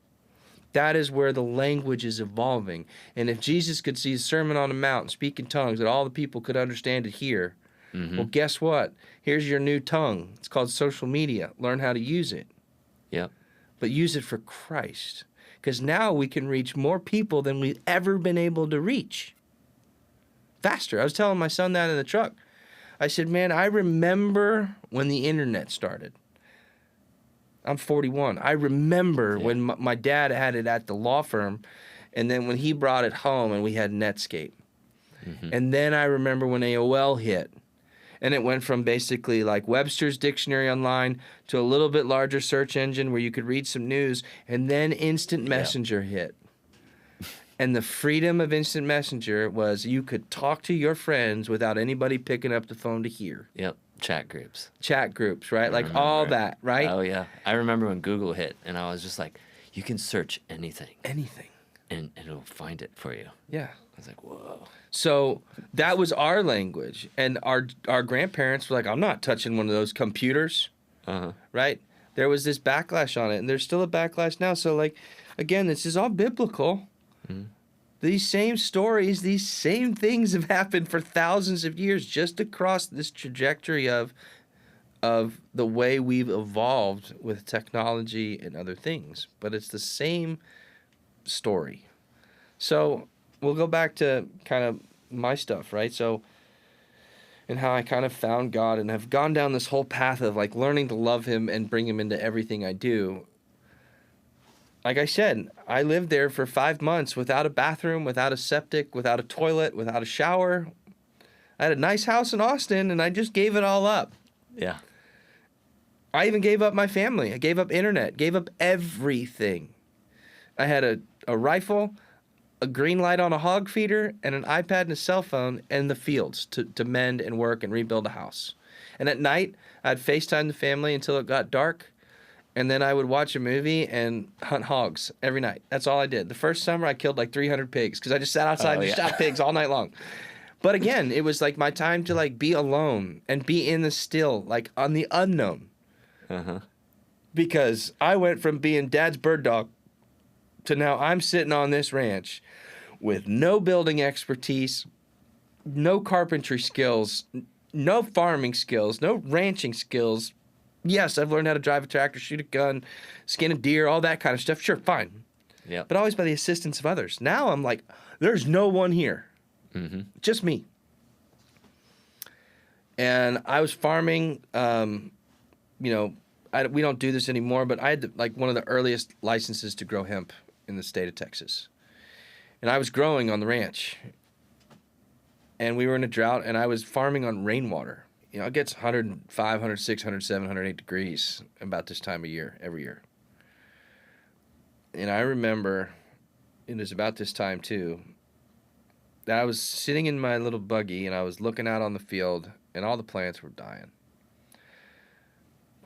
That is where the language is evolving. And if Jesus could see the Sermon on the Mount and speak in tongues that all the people could understand and hear, well, guess what? Here's your new tongue. It's called social media. Learn how to use it. Yep. But use it for Christ. Because now we can reach more people than we've ever been able to reach. Faster. I was telling my son that in the truck. I said, man, I remember when the internet started. I'm 41. I remember when my dad had it at the law firm, and then when he brought it home and we had Netscape. And then I remember when AOL hit. And it went from basically like Webster's Dictionary Online to a little bit larger search engine where you could read some news, and then Instant Messenger hit. And the freedom of Instant Messenger was you could talk to your friends without anybody picking up the phone to hear. Yep. Chat groups. Chat groups, right? Like all that, right? Oh, yeah. I remember when Google hit, and I was just like, you can search anything, Anything. and it'll find it for you. Yeah. I was like, whoa. So that was our language. And our grandparents were like, I'm not touching one of those computers, right? There was this backlash on it, and there's still a backlash now. So, like, again, this is all biblical. These same stories, these same things have happened for thousands of years just across this trajectory of the way we've evolved with technology and other things. But it's the same story. So we'll go back to kind of my stuff, right? So, and how I kind of found God and have gone down this whole path of like learning to love him and bring him into everything I do. Like I said, I lived there for 5 months without a bathroom, without a septic, without a toilet, without a shower. I had a nice house in Austin, and I just gave it all up. Yeah. I even gave up my family. I gave up internet, gave up everything. I had a rifle, a green light on a hog feeder, and an iPad and a cell phone in the fields to mend and work and rebuild a house. And at night, I'd FaceTime the family until it got dark. And then I would watch a movie and hunt hogs every night. That's all I did. The first summer, I killed like 300 pigs because I just sat outside and just shot pigs all night long. But again, it was like my time to like be alone and be in the still, like on the unknown. Uh-huh. Because I went from being dad's bird dog to now I'm sitting on this ranch with no building expertise, no carpentry skills, no farming skills, no ranching skills. Yes, I've learned how to drive a tractor, shoot a gun, skin a deer, all that kind of stuff. Sure, fine. Yeah. But always by the assistance of others. Now I'm like, there's no one here. Mm-hmm. Just me. And I was farming, we don't do this anymore, but I had like one of the earliest licenses to grow hemp in the state of Texas. And I was growing on the ranch. And we were in a drought, and I was farming on rainwater. You know, it gets 105, 106, 107, 108 degrees about this time of year, every year. And I remember, it was about this time too, that I was sitting in my little buggy, and I was looking out on the field, and all the plants were dying.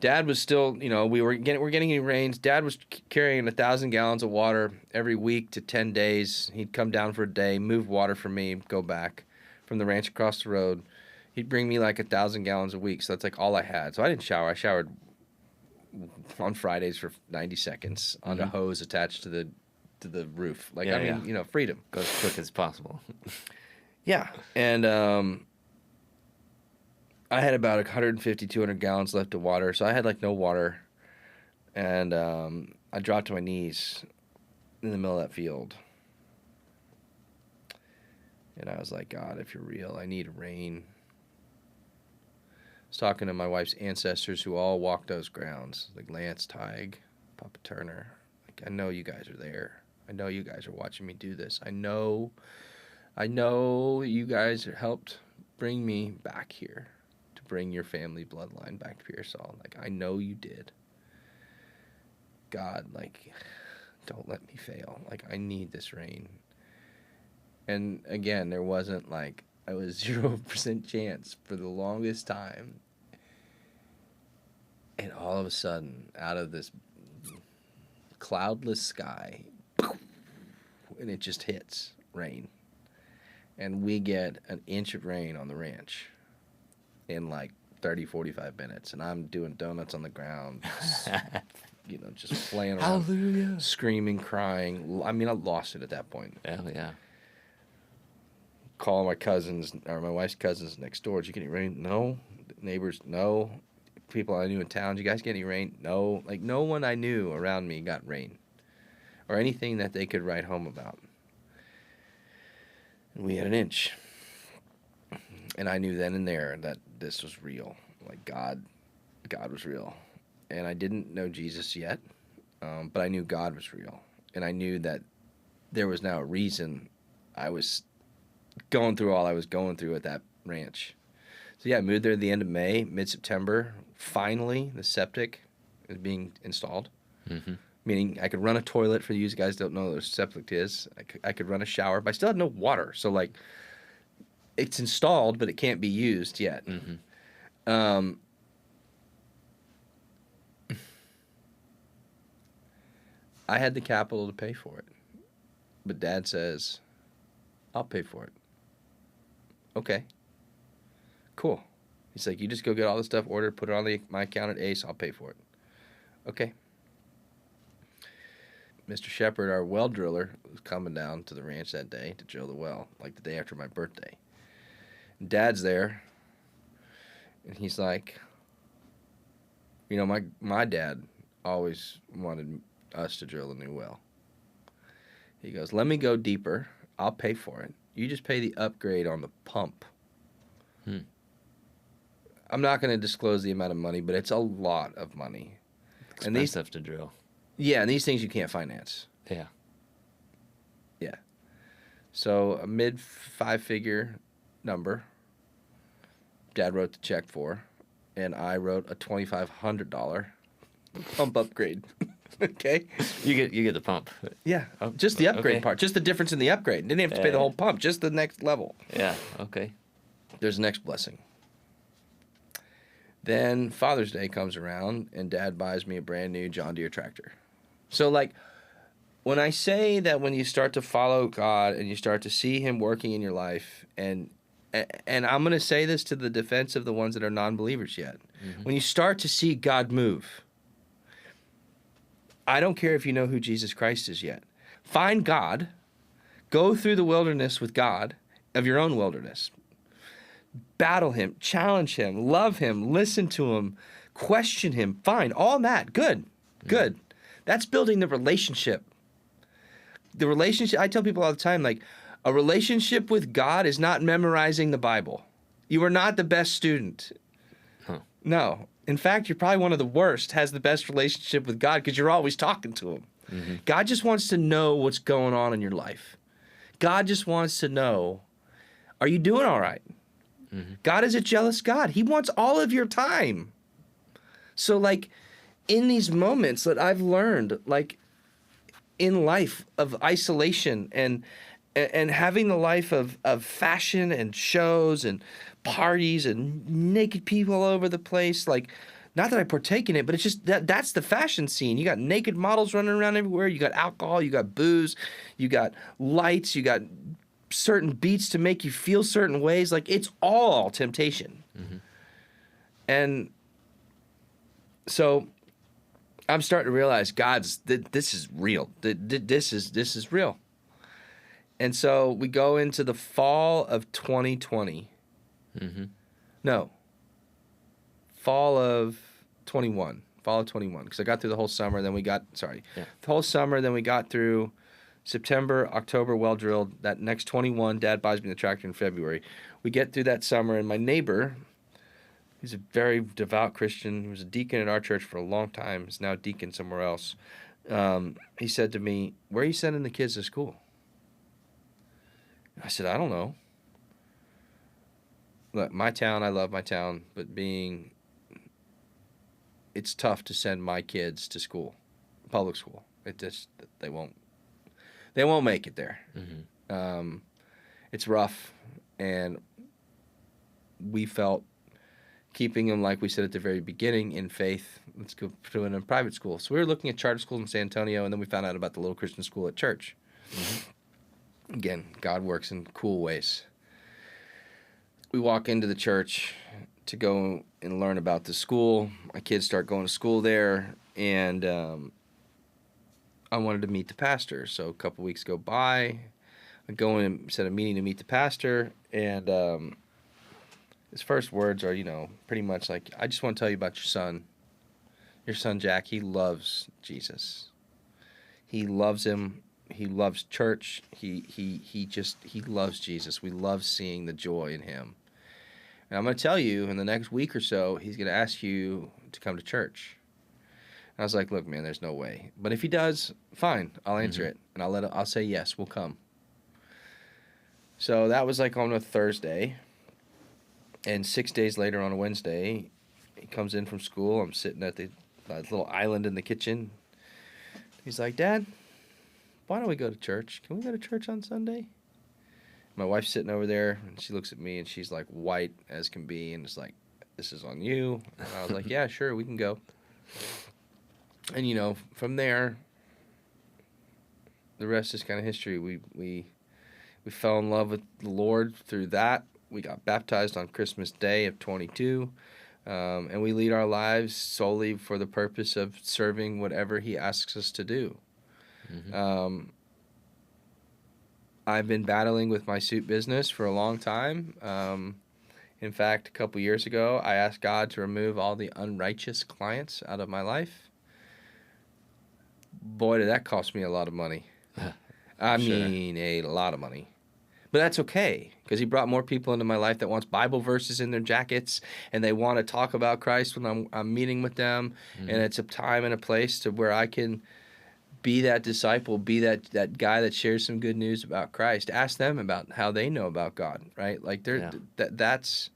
Dad was still, we're getting any rains. Dad was carrying 1,000 gallons of water every week to 10 days. He'd come down for a day, move water for me, go back from the ranch across the road. He'd bring me like 1,000 gallons a week, so that's like all I had. So I didn't shower. I showered on Fridays for 90 seconds on a hose attached to the roof. Like, freedom. Go as quick as possible. Yeah, and I had about 150, 200 gallons left of water, so I had like no water. And I dropped to my knees in the middle of that field. And I was like, God, if you're real, I need rain. I was talking to my wife's ancestors who all walked those grounds, like Lance Tighe, Papa Turner. Like, I know you guys are there. I know you guys are watching me do this. I know you guys helped bring me back here, to bring your family bloodline back to Pearsall. Like, I know you did. God, like, don't let me fail. Like, I need this rain. And again, there wasn't like, I was 0% chance for the longest time. And all of a sudden, out of this cloudless sky, and it just hits rain. And we get an inch of rain on the ranch in like 30, 45 minutes. And I'm doing donuts on the ground, just playing around. Hallelujah. Screaming, crying. I mean, I lost it at that point. Oh, yeah. Calling my cousins, or my wife's cousins next door. Did you get any rain? No. Neighbors? No. People I knew in town. Did you guys get any rain? No. Like, no one I knew around me got rain. Or anything that they could write home about. And we had an inch. And I knew then and there that this was real. Like, God was real. And I didn't know Jesus yet, but I knew God was real. And I knew that there was now a reason I was going through all I was going through at that ranch. So yeah, I moved there at the end of May, mid-September. Finally, the septic is being installed. Mm-hmm. Meaning I could run a toilet, for you guys don't know what a septic is. I could run a shower, but I still had no water. So like, it's installed, but it can't be used yet. Mm-hmm. I had the capital to pay for it. But Dad says, I'll pay for it. Okay. Cool. He's like, you just go get all the stuff ordered, put it on my account at Ace, I'll pay for it. Okay. Mr. Shepard, our well driller, was coming down to the ranch that day to drill the well, like the day after my birthday. And Dad's there, and he's like, my dad always wanted us to drill a new well. He goes, let me go deeper. I'll pay for it. You just pay the upgrade on the pump. I'm not going to disclose the amount of money, but it's a lot of money. Expensive to drill. Yeah, and these things you can't finance. Yeah. Yeah. So a mid-5-figure number, Dad wrote the check for, and I wrote a $2,500 pump upgrade. Okay? You get the pump. Yeah. Just the upgrade part. Just the difference in the upgrade. Didn't have to pay the whole pump. Just the next level. Yeah. Okay. There's the next blessing. Then Father's Day comes around, and Dad buys me a brand new John Deere tractor. So, like, when I say that when you start to follow God and you start to see Him working in your life, and I'm going to say this to the defense of the ones that are non-believers yet. When you start to see God move, I don't care if you know who Jesus Christ is yet. Find God, go through the wilderness with God of your own wilderness. Battle Him, challenge Him, love Him, listen to Him, question Him. Fine, all that, good. That's building the relationship. The relationship, I tell people all the time, like, a relationship with God is not memorizing the Bible. You are not the best student. Huh. No. In fact, you're probably one of the worst, has the best relationship with God because you're always talking to Him. God just wants to know what's going on in your life. God just wants to know, are you doing all right? God is a jealous God. He wants all of your time. So, like, in these moments that I've learned, like, in life of isolation and having the life of fashion and shows and parties and naked people all over the place, like, not that I partake in it, but it's just that's the fashion scene. You got naked models running around everywhere. You got alcohol, you got booze, you got lights, you got certain beats to make you feel certain ways. Like, it's all temptation. And so I'm starting to realize this is real. This is real. And so we go into the fall of 2020. No. Fall of 21. Because I got through the whole summer. Then we got, the whole summer. Then we got through September, October, well drilled. That next 21, Dad buys me the tractor in February. We get through that summer, and my neighbor, he's a very devout Christian. He was a deacon at our church for a long time. He's now a deacon somewhere else. He said to me, "Where are you sending the kids to school?" I said, "I don't know. Look, my town, I love my town, but it's tough to send my kids to school, public school. They won't make it there. It's rough, and we felt keeping them, like we said at the very beginning, in faith. Let's go put them in a private school." So we were looking at charter schools in San Antonio, and then we found out about the little Christian school at church. Again, God works in cool ways. We walk into the church to go and learn about the school. My kids start going to school there, and I wanted to meet the pastor. So a couple weeks go by. I go in and set a meeting to meet the pastor, and his first words are, pretty much like, "I just want to tell you about your son. Your son, Jack, he loves Jesus. He loves Him. He loves church. He loves Jesus. We love seeing the joy in him. And I'm going to tell you, in the next week or so, he's going to ask you to come to church." And I was like, "Look, man, there's no way. But if he does, fine, I'll answer it. And I'll say, yes, we'll come." So that was like on a Thursday. And 6 days later on a Wednesday, he comes in from school. I'm sitting at the little island in the kitchen. He's like, "Dad, why don't we go to church? Can we go to church on Sunday?" My wife's sitting over there, and she looks at me, and she's like white as can be, and it's like, "This is on you." And I was like, "Yeah, sure, we can go." And, from there, the rest is kind of history. We fell in love with the Lord through that. We got baptized on Christmas Day of 22, and we lead our lives solely for the purpose of serving whatever He asks us to do. I've been battling with my suit business for a long time. In fact, a couple years ago, I asked God to remove all the unrighteous clients out of my life. Boy, did that cost me a lot of money. I mean, a lot of money. But that's okay, because He brought more people into my life that wants Bible verses in their jackets, and they want to talk about Christ when I'm meeting with them. And it's a time and a place to where I can be that disciple, be that guy that shares some good news about Christ. Ask them about how they know about God, right? Like that's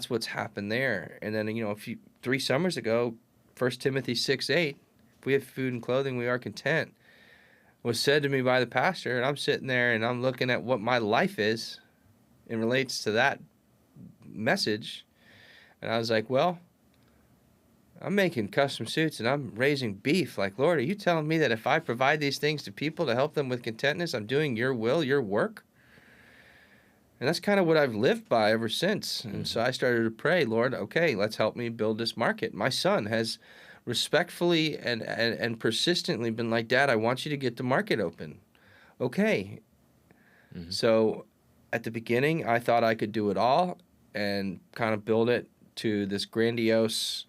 what's happened there. And then 3 summers ago, 1 Timothy 6:8, "If we have food and clothing, we are content," was said to me by the pastor, and I'm sitting there and I'm looking at what my life is and relates to that message, and I was like, well, I'm making custom suits and I'm raising beef. Like, Lord, are you telling me that if I provide these things to people to help them with contentness, I'm doing your will, your work? And that's kind of what I've lived by ever since. And so I started to pray, Lord, okay, let's help me build this market. My son has respectfully and persistently been like, Dad, I want you to get the market open. Okay. So at the beginning, I thought I could do it all and kind of build it to this grandiose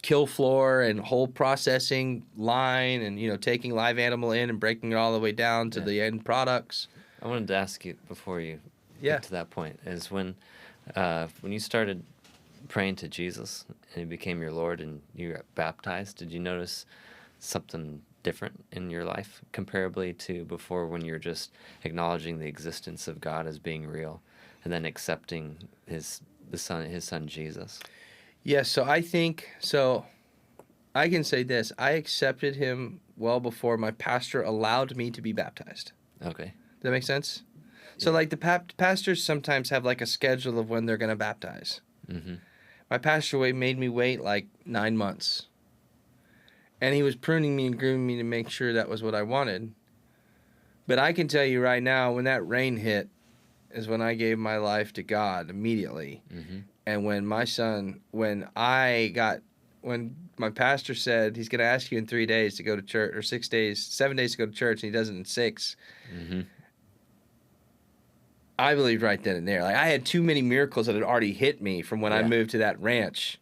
kill floor and whole processing line and, you know, taking live animal in and breaking it all the way down to the end products. I wanted to ask you before you Yeah. get to that point is when you started praying to Jesus and he became your Lord and you got baptized, did you notice something different in your life comparably to before when you're just acknowledging the existence of God as being real and then accepting his son Jesus? Yes, so I think, so I can say this. I accepted him well before my pastor allowed me to be baptized. Okay. Does that make sense? So, like, the pastors sometimes have, like, a schedule of when they're going to baptize. Mm-hmm. My pastor made me wait, like, 9 months. And he was pruning me and grooming me to make sure that was what I wanted. But I can tell you right now, when that rain hit is when I gave my life to God immediately. Mm-hmm. And when my pastor said he's going to ask you in 3 days to go to church, or 7 days to go to church, and he does it in 6, I believed right then and there. Like, I had too many miracles that had already hit me from when I moved to that ranch.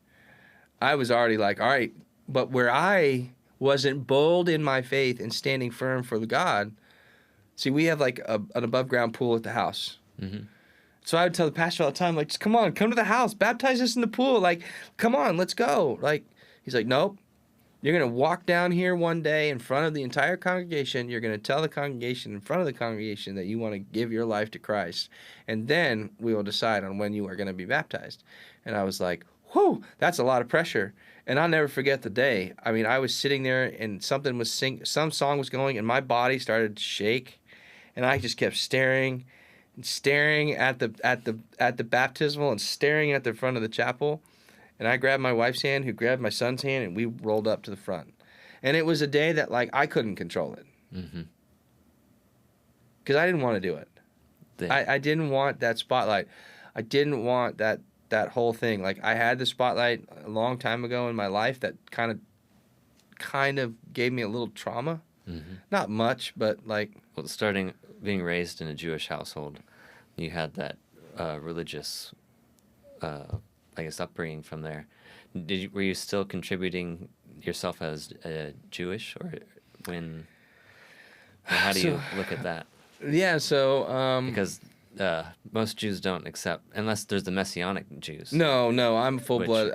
I was already like, all right. But where I wasn't bold in my faith and standing firm for God, see, we have like an above ground pool at the house. Mm-hmm. So I would tell the pastor all the time, like, just come on, come to the house, baptize us in the pool. Like, come on, let's go. Like, he's like, nope. You're going to walk down here one day in front of the entire congregation. You're going to tell the congregation in front of the congregation that you want to give your life to Christ. And then we will decide on when you are going to be baptized. And I was like, whew, that's a lot of pressure. And I'll never forget the day. I mean, I was sitting there and some song was going and my body started to shake. And I just kept staring at the baptismal and staring at the front of the chapel. And I grabbed my wife's hand, who grabbed my son's hand, and we rolled up to the front. And it was a day that, like, I couldn't control it. Because I didn't want to do it. I didn't want that spotlight. I didn't want that whole thing. Like, I had the spotlight a long time ago in my life that kind of gave me a little trauma. Not much, but, like... Well, being raised in a Jewish household, you had that religious... I guess upbringing from there. Were you still contributing yourself as Jewish, or how do you look at that? Yeah, so because most Jews don't accept unless there's the Messianic Jews. No, I'm full blood.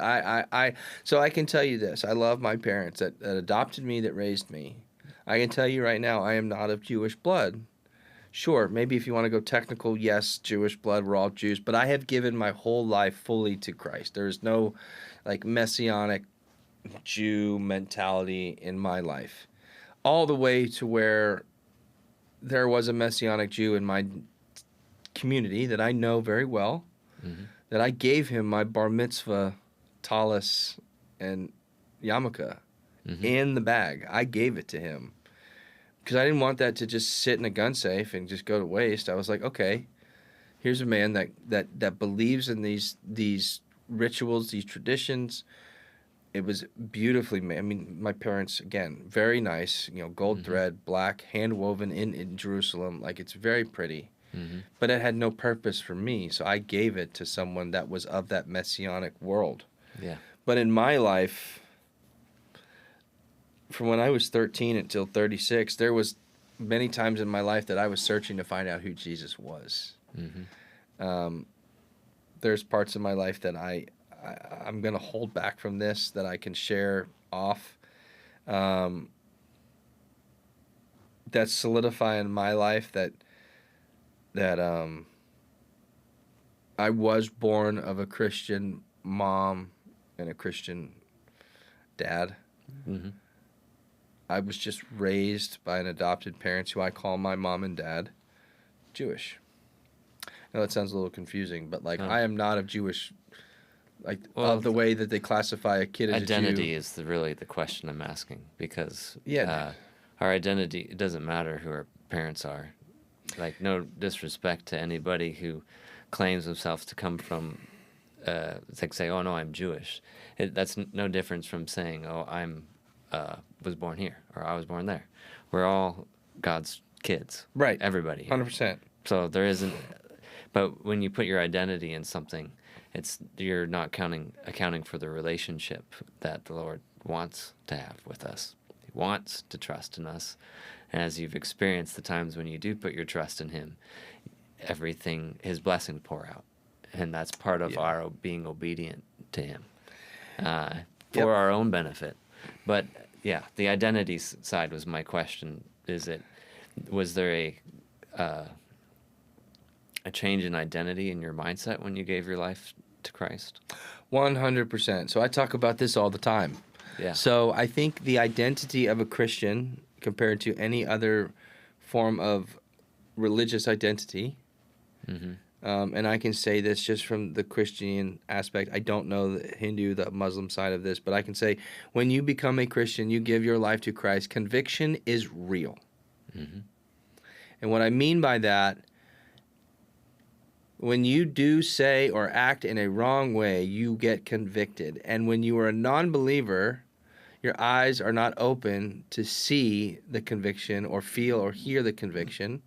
So I can tell you this: I love my parents that adopted me, that raised me. I can tell you right now, I am not of Jewish blood. Sure, maybe if you want to go technical, yes, Jewish blood, we're all Jews, but I have given my whole life fully to Christ. There is no, like, Messianic Jew mentality in my life. All the way to where there was a Messianic Jew in my community that I know very well, that I gave him my bar mitzvah, talis, and yarmulke in the bag. I gave it to him. Because I didn't want that to just sit in a gun safe and just go to waste. I was like, okay, here's a man that believes in these rituals, these traditions. It was beautifully made. I mean, my parents, again, very nice, gold thread, black, hand woven in Jerusalem. Like, it's very pretty. But it had no purpose for me. So I gave it to someone that was of that messianic world. Yeah. But in my life, from when I was 13 until 36, there was many times in my life that I was searching to find out who Jesus was. There's parts of my life that I'm going to hold back from this, that I can share off, that solidify in my life that I was born of a Christian mom and a Christian dad. I was just raised by an adopted parents who I call my mom and dad Jewish. Now that sounds a little confusing, but I am not of Jewish Like Well, of the way that they classify a kid as identity a Jew. is really the question I'm asking, because Yeah. our identity, it doesn't matter who our parents are. Like, no disrespect to anybody who claims themselves to come from, it's like say, oh no, I'm Jewish. That's no difference from saying, oh, I'm was born here or I was born there. We're all God's kids. Right. Everybody here. 100%. So there isn't. But when you put your identity in something, you're not accounting for the relationship that the Lord wants to have with us. He wants to trust in us. And as you've experienced the times when you do put your trust in Him, everything, His blessings pour out. And that's part of our being obedient to Him for our own benefit. But yeah, the identity side was my question. Was there a change in identity in your mindset when you gave your life to Christ? 100%. So I talk about this all the time. Yeah. So I think the identity of a Christian compared to any other form of religious identity, and I can say this just from the Christian aspect. I don't know the Hindu, the Muslim side of this, but I can say when you become a Christian, you give your life to Christ, conviction is real. And what I mean by that, when you do say or act in a wrong way, you get convicted. And when you are a non-believer, your eyes are not open to see the conviction or feel or hear the conviction,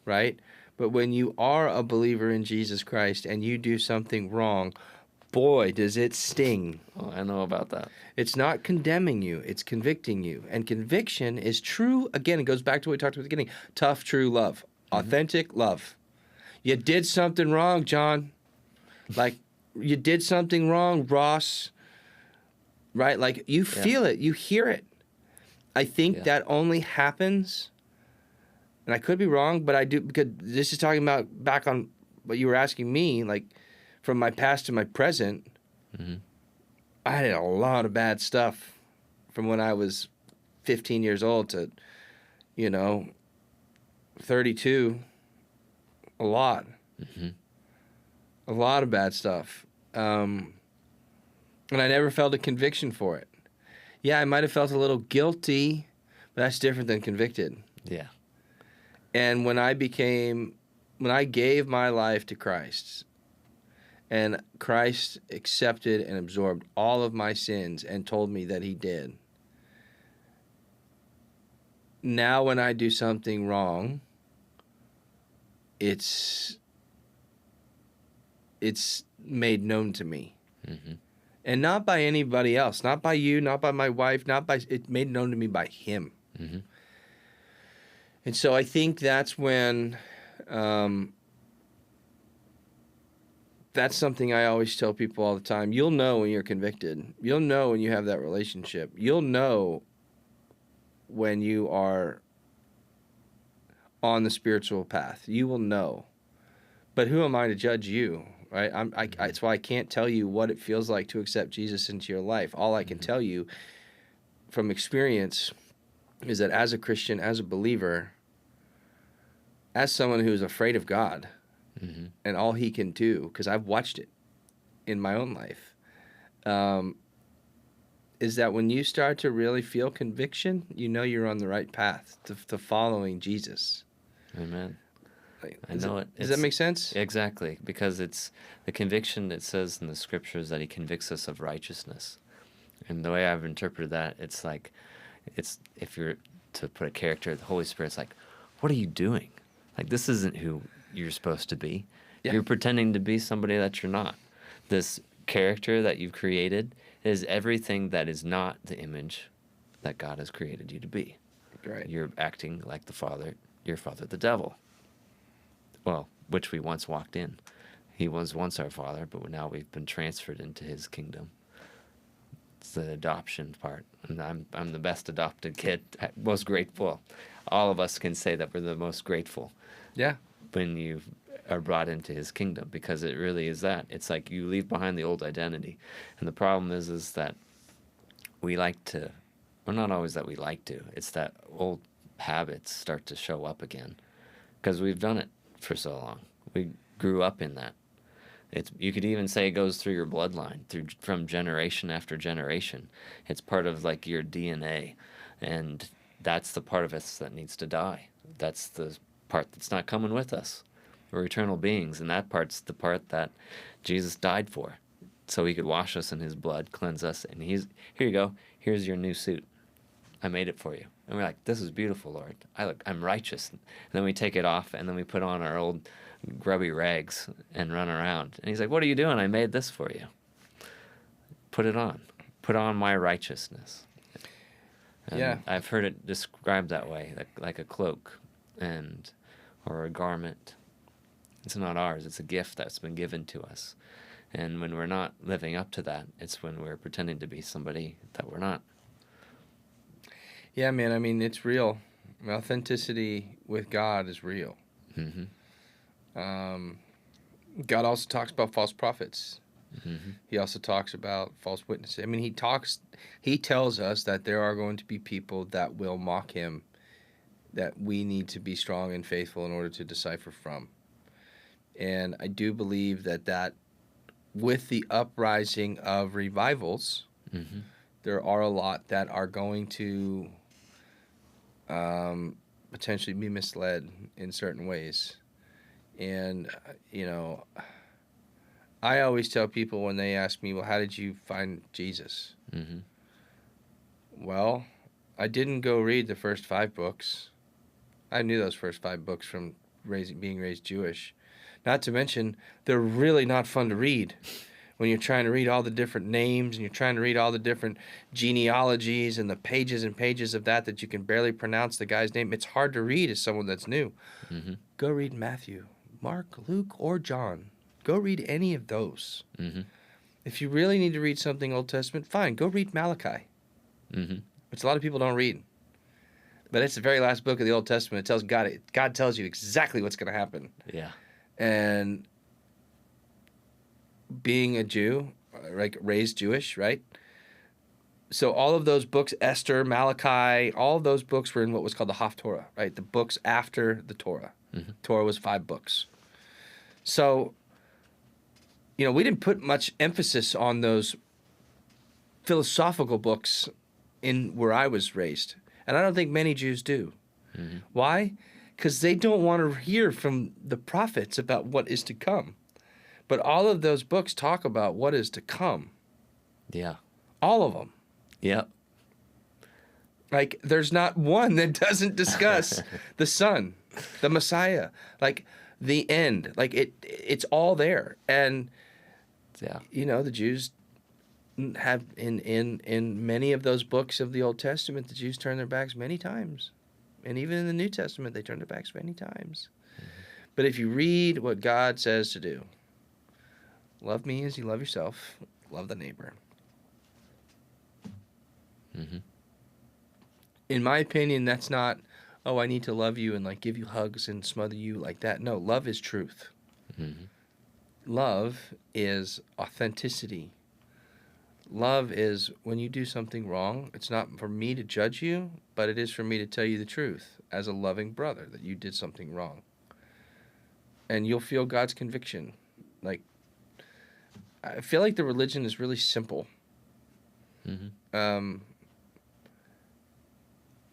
right? But when you are a believer in Jesus Christ and you do something wrong, boy, does it sting. Oh, I know about that. It's not condemning you, it's convicting you. And conviction is true, again, it goes back to what we talked about at the beginning, tough, true love, authentic love. You did something wrong, John. Like, you did something wrong, Ross. Right? Like, you feel it. You hear it. I think that only happens, and I could be wrong, but I do, because this is talking about back on what you were asking me, like, from my past to my present. I did a lot of bad stuff from when I was 15 years old to, 32. A lot. A lot of bad stuff. And I never felt a conviction for it. Yeah, I might have felt a little guilty, but that's different than convicted. Yeah. And when I gave my life to Christ, and Christ accepted and absorbed all of my sins and told me that He did, now when I do something wrong, it's made known to me. And not by anybody else, not by you, not by my wife, it's made known to me by Him. And so I think that's when, that's something I always tell people all the time. You'll know when you're convicted. You'll know when you have that relationship. You'll know when you are on the spiritual path. You will know. But who am I to judge you, right? That's why I can't tell you what it feels like to accept Jesus into your life. All I can tell you from experience is that as a Christian, as a believer, as someone who's afraid of God and all He can do, because I've watched it in my own life, is that when you start to really feel conviction, you know you're on the right path to following Jesus. Amen. I know it. Does that make sense? Exactly, because it's the conviction that says in the scriptures that He convicts us of righteousness. And the way I've interpreted that, it's like, if you're to put a character, the Holy Spirit's like, what are you doing? Like, this isn't who you're supposed to be. Yeah. You're pretending to be somebody that you're not. This character that you've created is everything that is not the image that God has created you to be. Right. You're acting like your father, the devil. Well, which we once walked in. He was once our father, but now we've been transferred into His kingdom. It's the adoption part. And I'm the best adopted kid, most grateful. All of us can say that we're the most grateful. Yeah. When you are brought into His kingdom, because it really is that. It's like you leave behind the old identity. And the problem is that we like to, well, not always that we like to, it's that old habits start to show up again. Because we've done it for so long. We grew up in that. You could even say it goes through your bloodline, from generation after generation. It's part of like your DNA, and that's the part of us that needs to die. That's the part that's not coming with us. We're eternal beings, and that part's the part that Jesus died for, so he could wash us in his blood, cleanse us, and here you go. Here's your new suit. I made it for you. And we're like, this is beautiful, Lord. I'm righteous. And then we take it off, and then we put on our old grubby rags and run around. And he's like, what are you doing? I made this for you. Put it on. Put on my righteousness. And Yeah. I've heard it described that way, like a cloak or a garment. It's not ours. It's a gift that's been given to us. And when we're not living up to that, it's when we're pretending to be somebody that we're not. Yeah, man. I mean, it's real. Authenticity with God is real. Mm-hmm. God also talks about false prophets. Mm-hmm. He also talks about false witnesses. I mean, he tells us that there are going to be people that will mock him, that we need to be strong and faithful in order to decipher from. And I do believe that with the uprising of revivals, Mm-hmm. there are a lot that are going to potentially be misled in certain ways. And, I always tell people when they ask me, well, how did you find Jesus? Mm-hmm. Well, I didn't go read the first 5 books. I knew those first 5 books from being raised Jewish. Not to mention, they're really not fun to read. When you're trying to read all the different names and you're trying to read all the different genealogies and the pages and pages of that you can barely pronounce the guy's name, it's hard to read as someone that's new. Mm-hmm. Go read Matthew, Mark, Luke, or John. Go read any of those. Mm-hmm. If you really need to read something Old Testament, fine, go read Malachi, Mm-hmm. which a lot of people don't read. But it's the very last book of the Old Testament. It tells God tells you exactly what's going to happen. Yeah. And being a Jew, like raised Jewish, right? So all of those books, Esther, Malachi, all of those books were in what was called the Haftorah, right? The books after the Torah. Mm-hmm. Torah was 5 books. So, we didn't put much emphasis on those philosophical books in where I was raised. And I don't think many Jews do. Mm-hmm. Why? Because they don't want to hear from the prophets about what is to come. But all of those books talk about what is to come. Yeah. All of them. Yep. Like, there's not one that doesn't discuss the Son, the Messiah, like the end. Like, it's all there. And, Yeah. the Jews have, in many of those books of the Old Testament, the Jews turn their backs many times. And even in the New Testament, they turn their backs many times. Mm-hmm. But if you read what God says to do, love me as you love yourself, love the neighbor. Mm-hmm. In my opinion, that's not, oh, I need to love you and like give you hugs and smother you like that. No, love is truth. Mm-hmm. Love is authenticity. Love is when you do something wrong, it's not for me to judge you, but it is for me to tell you the truth as a loving brother that you did something wrong. And you'll feel God's conviction. Like, I feel like the religion is really simple. Mm-hmm.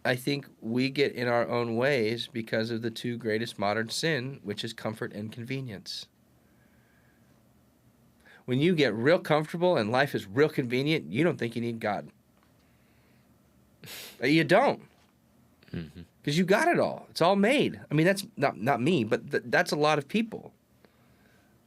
I think we get in our own ways because of the 2 greatest modern sin, which is comfort and convenience. When you get real comfortable and life is real convenient, you don't think you need God. You don't. Mm-hmm. Because you got it all. It's all made. I mean, that's not me, but that's a lot of people.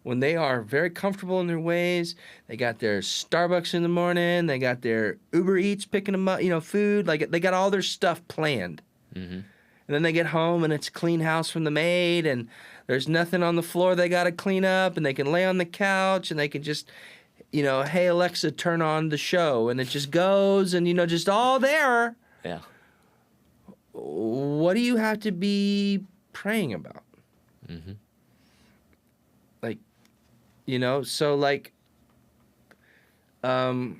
When they are very comfortable in their ways, they got their Starbucks in the morning, they got their Uber Eats picking them up, food, like they got all their stuff planned. Mm-hmm. And then they get home and it's a clean house from the maid and there's nothing on the floor they got to clean up and they can lay on the couch and they can just, hey, Alexa, turn on the show. And it just goes and, just all there. Yeah. What do you have to be praying about? Mm-hmm. Like, so like, the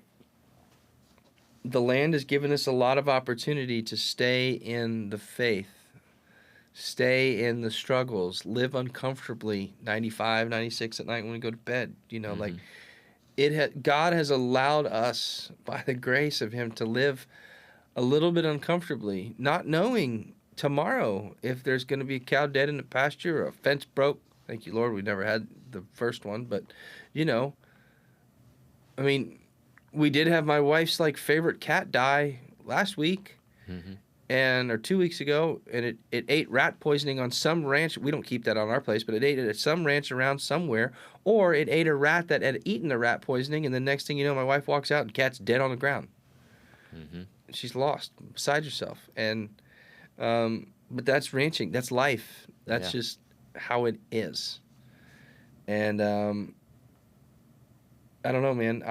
land has given us a lot of opportunity to stay in the faith, stay in the struggles, live uncomfortably 95, 96 at night when we go to bed. Like God has allowed us by the grace of him to live a little bit uncomfortably, not knowing tomorrow if there's going to be a cow dead in the pasture or a fence broke. Thank you, Lord, we never had the first one, but I mean, we did have my wife's favorite cat die last week. Or 2 weeks ago, and it ate rat poisoning on some ranch. We don't keep that on our place, but it ate it at some ranch around somewhere. Or it ate a rat that had eaten the rat poisoning, and the next thing you know, my wife walks out and the cat's dead on the ground. She's lost, beside herself. And but that's ranching. That's life. That's just how it is. And I don't know, man.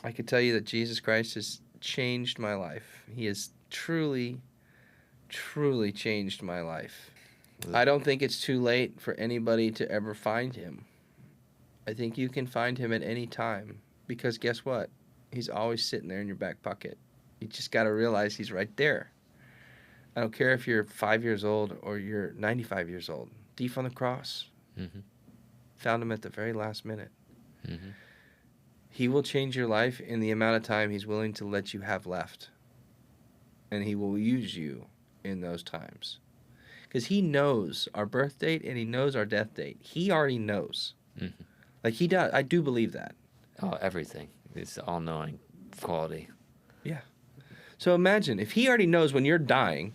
I could tell you that Jesus Christ has changed my life. He has truly, truly changed my life. I don't think it's too late for anybody to ever find him. I think you can find him at any time, because guess what? He's always sitting there in your back pocket. You just got to realize he's right there. I don't care if you're 5 years old or you're 95 years old. Thief on the cross. Found him at the very last minute. He will change your life in the amount of time he's willing to let you have left. And he will use you in those times. Because he knows our birth date and he knows our death date. He already knows. Like he does. I do believe that. Oh, everything. It's all-knowing quality. Yeah. So imagine, if he already knows when you're dying,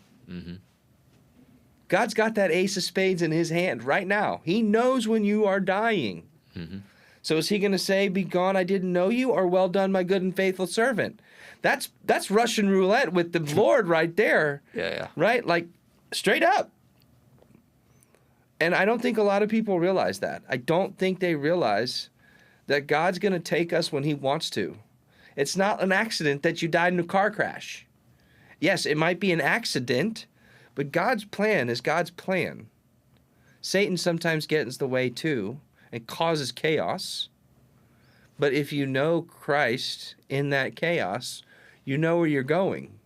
God's got that ace of spades in his hand right now. He knows when you are dying. So is he going to say, "Be gone, I didn't know you," or "Well done, my good and faithful servant"? That's Russian roulette with the Lord right there. Yeah. Right? Like, straight up. And I don't think a lot of people realize that. I don't think they realize that God's going to take us when he wants to. It's not an accident that you died in a car crash. Yes, it might be an accident, but God's plan is God's plan. Satan sometimes gets in the way too and causes chaos. But if you know Christ in that chaos, you know where you're going.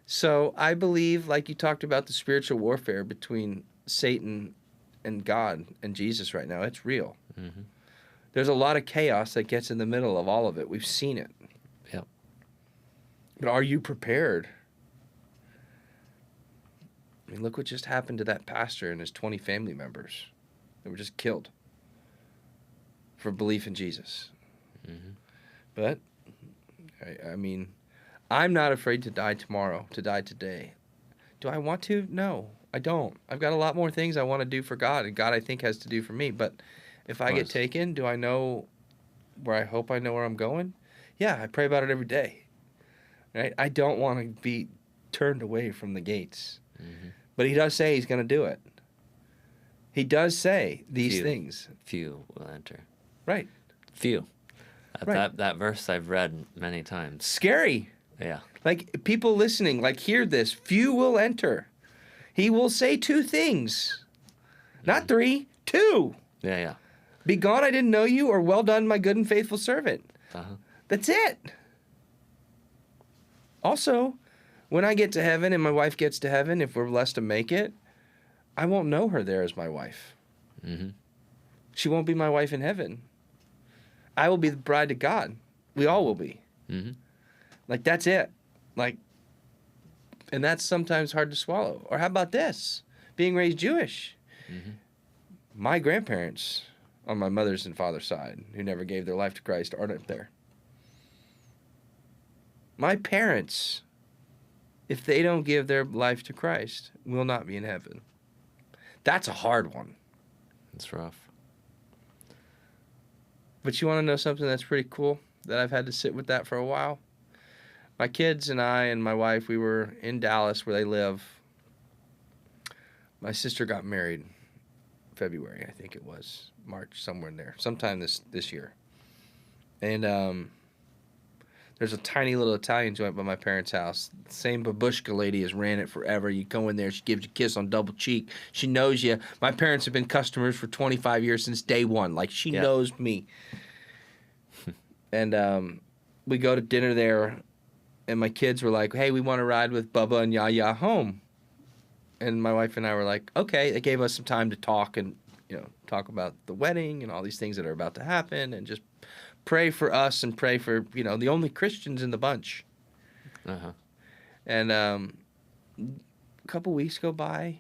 So I believe, like you talked about, the spiritual warfare between Satan and God and Jesus right now, it's real. There's a lot of chaos that gets in the middle of all of it. We've seen it. Yep. But are you prepared? I mean, look what just happened to that pastor and his 20 family members. They were just killed for belief in Jesus. But, I mean, I'm not afraid to die tomorrow, to die today. Do I want to? No, I don't. I've got a lot more things I want to do for God, and God, I think, has to do for me. But if I get taken, do I know where I hope I know where I'm going? Yeah, I pray about it every day. Right? I don't want to be turned away from the gates. But he does say he's going to do it. He does say these things. Few will enter. Right. Few. Right. That verse I've read many times. Scary. Yeah. Like, people listening, like, hear this. Few will enter. He will say two things. Not three, two. Yeah. Be gone, I didn't know you, or well done, my good and faithful servant. That's it. Also, when I get to heaven and my wife gets to heaven, if we're blessed to make it, I won't know her there as my wife. She won't be my wife in heaven. I will be the bride to God. We all will be. Like, that's it. Like, and that's sometimes hard to swallow. Or how about this? Being raised Jewish. My grandparents on my mother's and father's side, who never gave their life to Christ, aren't up there. My parents, if they don't give their life to Christ, will not be in heaven. That's a hard one. It's rough. But you want to know something that's pretty cool, that I've had to sit with that for a while? My kids and I and my wife, we were in Dallas where they live. My sister got married February, I think it was. March, somewhere in there. Sometime this year. And there's a tiny little Italian joint by my parents' house. Same babushka lady has ran it forever. You go in there, she gives you a kiss on double cheek. She knows you. My parents have been customers for 25 years since day one. Like, she knows me. And we go to dinner there and my kids were like, hey, we want to ride with Bubba and Yaya home. And my wife and I were like, okay. They gave us some time to talk and, talk about the wedding and all these things that are about to happen and just pray for us and pray for, the only Christians in the bunch. Uh-huh. And a couple weeks go by.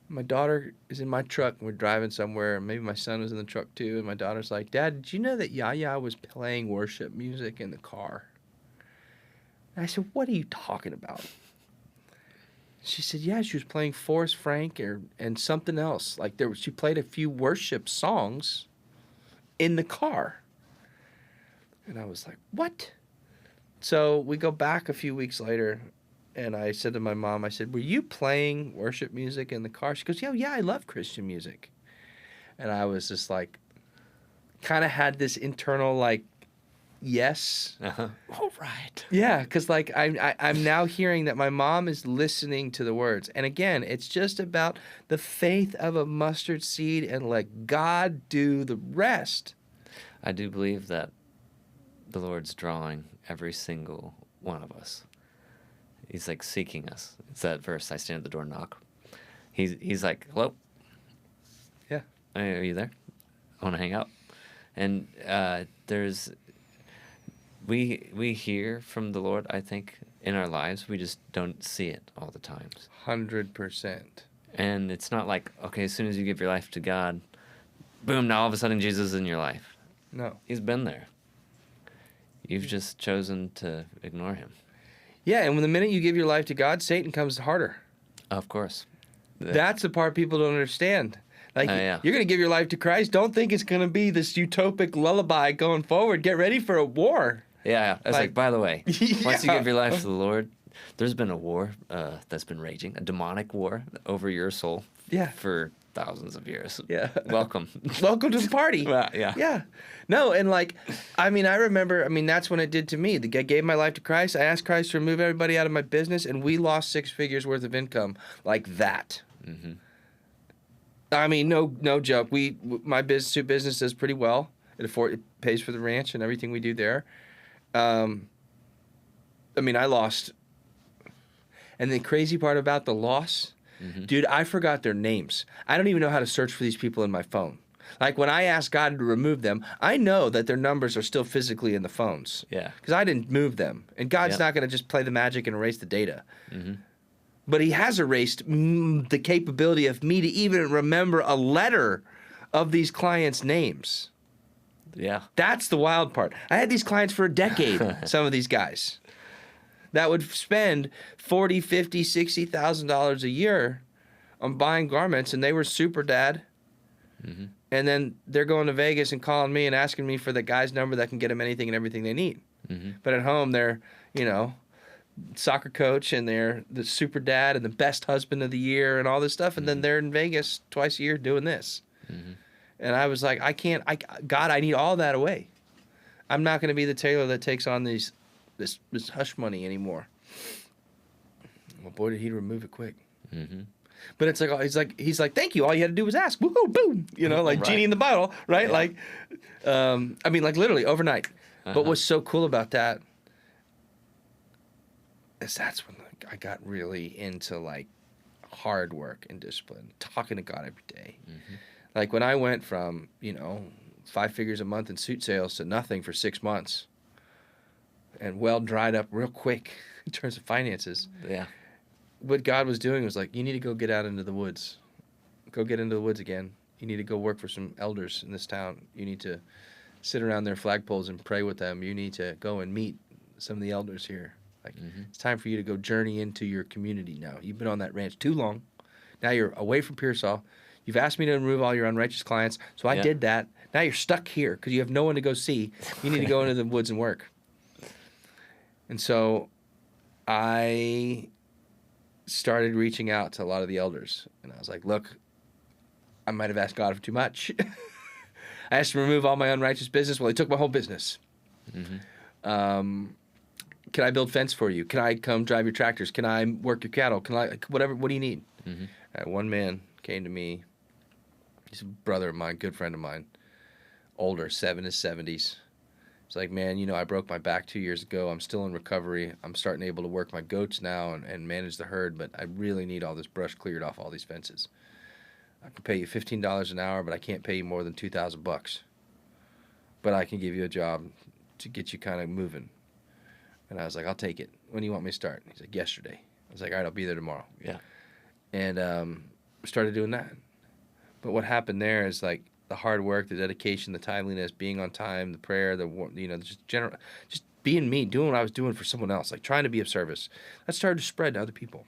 My daughter is in my truck and we're driving somewhere. Maybe my son was in the truck too. And my daughter's like, Dad, did you know that Yaya was playing worship music in the car? And I said, what are you talking about? She said, yeah, she was playing Forrest Frank and something else. Like she played a few worship songs in the car. And I was like, what? So we go back a few weeks later, and I said to my mom, I said, were you playing worship music in the car? She goes, yeah, I love Christian music. And I was just like, kind of had this internal, like, yes. Uh-huh. All right. Yeah, because, like, I'm now hearing that my mom is listening to the words. And again, it's just about the faith of a mustard seed and let God do the rest. I do believe that the Lord's drawing every single one of us. He's like seeking us. It's that verse, I stand at the door and knock. He's like, hello? Yeah. Hey, are you there? I want to hang out. And we hear from the Lord, I think, in our lives. We just don't see it all the times. 100%. And it's not like, okay, as soon as you give your life to God, boom, now all of a sudden Jesus is in your life. No. He's been there. You've just chosen to ignore him. Yeah, and when the minute you give your life to God, Satan comes harder. Of course. That's the part people don't understand. Like, yeah. You're going to give your life to Christ. Don't think it's going to be this utopic lullaby going forward. Get ready for a war. Yeah. I was like, by the way, once you Yeah. give your life to the Lord, there's been a war that's been raging, a demonic war over your soul for thousands of years. Yeah. Welcome. Welcome to the party. Yeah. Yeah. No, and like, I remember, that's what it did to me. I gave my life to Christ. I asked Christ to remove everybody out of my business, and we lost 6 figures worth of income like that. Mm-hmm. No joke. My business does pretty well. It pays for the ranch and everything we do there. I lost. And the crazy part about the loss, dude, I forgot their names. I don't even know how to search for these people in my phone. Like, when I ask God to remove them, I know that their numbers are still physically in the phones. Yeah. Because I didn't move them. And God's not going to just play the magic and erase the data. Mm-hmm. But he has erased the capability of me to even remember a letter of these clients' names. Yeah. That's the wild part. I had these clients for a decade, some of these guys, that would spend $40,000, $50,000, $60,000 a year on buying garments, and they were super dad. Mm-hmm. And then they're going to Vegas and calling me and asking me for the guy's number that can get them anything and everything they need. Mm-hmm. But at home, they're, soccer coach, and they're the super dad and the best husband of the year and all this stuff. And then they're in Vegas twice a year doing this. Mm-hmm. And I was like, God, I need all that away. I'm not going to be the tailor that takes on this hush money anymore. Well, boy, did he remove it quick. Mm-hmm. But it's like, he's like, thank you. All you had to do was ask. Woo-hoo, boom. Like right. Genie in the bottle, right? Yeah. Like literally overnight. Uh-huh. But what's so cool about that is that's when I got really into like hard work and discipline, talking to God every day. Mm-hmm. Like when I went from, 5 figures a month in suit sales to nothing for 6 months and dried up real quick in terms of finances. Yeah. What God was doing was like, you need to go get out into the woods. Go get into the woods again. You need to go work for some elders in this town. You need to sit around their flagpoles and pray with them. You need to go and meet some of the elders here. Like, It's time for you to go journey into your community now. You've been on that ranch too long. Now you're away from Pearsall. You've asked me to remove all your unrighteous clients, so I did that. Now you're stuck here because you have no one to go see. You need to go into the woods and work. And so I started reaching out to a lot of the elders. And I was like, look, I might have asked God for too much. I asked him to remove all my unrighteous business. Well, he took my whole business. Mm-hmm. Can I build fence for you? Can I come drive your tractors? Can I work your cattle? Can I, whatever, what do you need? Mm-hmm. One man came to me. He's a brother of mine, good friend of mine. Older, in his 70s. It's like, man, I broke my back 2 years ago. I'm still in recovery. I'm starting able to work my goats now and manage the herd, but I really need all this brush cleared off all these fences. I can pay you $15 an hour, but I can't pay you more than $2,000. But I can give you a job to get you kind of moving. And I was like, I'll take it. When do you want me to start? He's like, yesterday. I was like, all right, I'll be there tomorrow. Yeah. And started doing that. But what happened there is like the hard work, the dedication, the timeliness, being on time, the prayer, just being me, doing what I was doing for someone else, like trying to be of service. That started to spread to other people.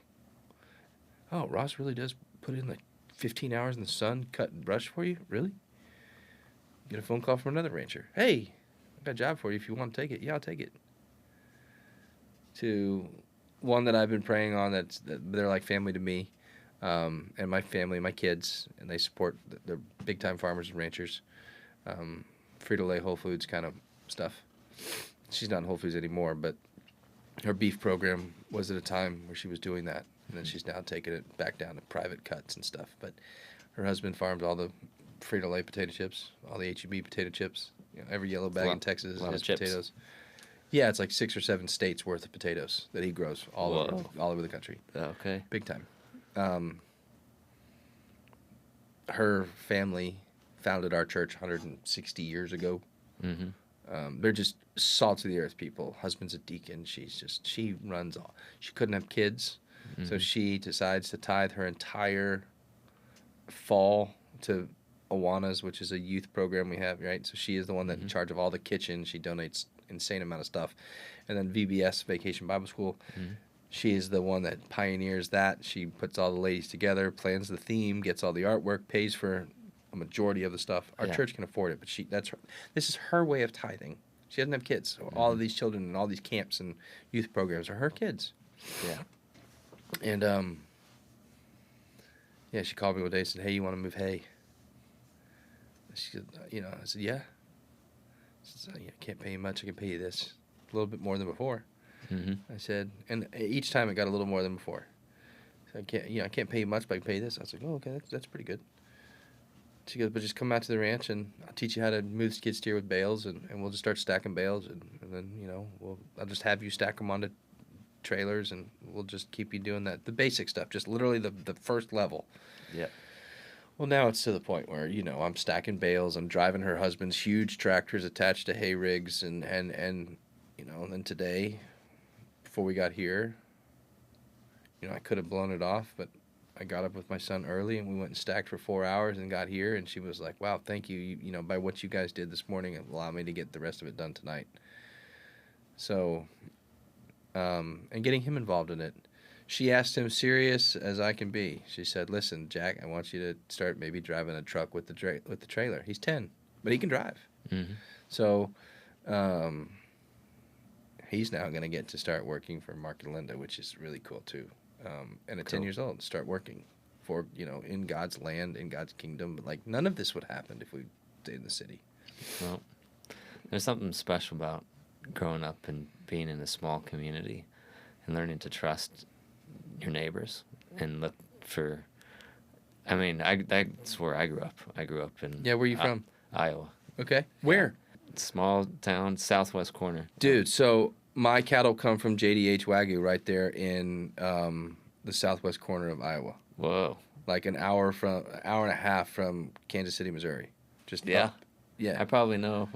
Oh, Ross really does put in like 15 hours in the sun, cut and brush for you? Really? Get a phone call from another rancher. Hey, I got a job for you if you want to take it. Yeah, I'll take it. To one that I've been praying on that they're like family to me, and my family, my kids, and they support, they're big-time farmers and ranchers. Frito-Lay, Whole Foods kind of stuff. She's not in Whole Foods anymore, but her beef program was at a time where she was doing that, and then she's now taken it back down to private cuts and stuff. But her husband farms all the Frito-Lay potato chips, all the H-E-B potato chips. Every yellow bag in Texas is potatoes. Yeah, it's like 6 or 7 states worth of potatoes that he grows all over the country. Okay. Big time. Her family founded our church 160 years ago. Mm-hmm. They're just salt of the earth people. Husband's a deacon. She runs all. She couldn't have kids, so she decides to tithe her entire fall to Awanas, which is a youth program we have, right? So she is the one that's in charge of all the kitchen. She donates insane amount of stuff. And then VBS, Vacation Bible School, she is the one that pioneers that. She puts all the ladies together, plans the theme, gets all the artwork, pays for a majority of the stuff. Our church can afford it, but this is her way of tithing. She doesn't have kids. So all of these children and all these camps and youth programs are her kids. Yeah. And she called me one day and said, "Hey, you want to move hay?" She said, I said, "Yeah." She said, "I can't pay you much. I can pay you this, a little bit more than before." I said, and each time it got a little more than before. So I can't pay you much, but I can pay you this. I was like, "Oh, okay, that's pretty good." She goes, "But just come out to the ranch and I'll teach you how to move skid steer with bales, and we'll just start stacking bales, and then I'll just have you stack them onto trailers, and we'll just keep you doing that, the basic stuff, just literally the first level." Yeah. Well, now it's to the point where, I'm stacking bales. I'm driving her husband's huge tractors attached to hay rigs. And then today, before we got here, I could have blown it off, but I got up with my son early and we went and stacked for 4 hours and got here. And she was like, "Wow, thank you. You by what you guys did this morning, it allowed me to get the rest of it done tonight." So, and getting him involved in it. She asked him, serious as I can be. She said, "Listen, Jack, I want you to start maybe driving a truck with the trailer." He's 10, but he can drive. So he's now going to get to start working for Mark and Linda, which is really cool too. And at 10 years old, start working for, in God's land, in God's kingdom. But like none of this would happen if we stayed in the city. Well, there's something special about growing up and being in a small community and learning to trust your neighbors and look for. I mean, that's where I grew up. I grew up in. Yeah, where are you from? Iowa. Okay. Where? Yeah. Small town, southwest corner. Dude, so my cattle come from JDH Wagyu right there in the southwest corner of Iowa. Whoa. Like an hour and a half from Kansas City, Missouri. Just up. Yeah. I probably know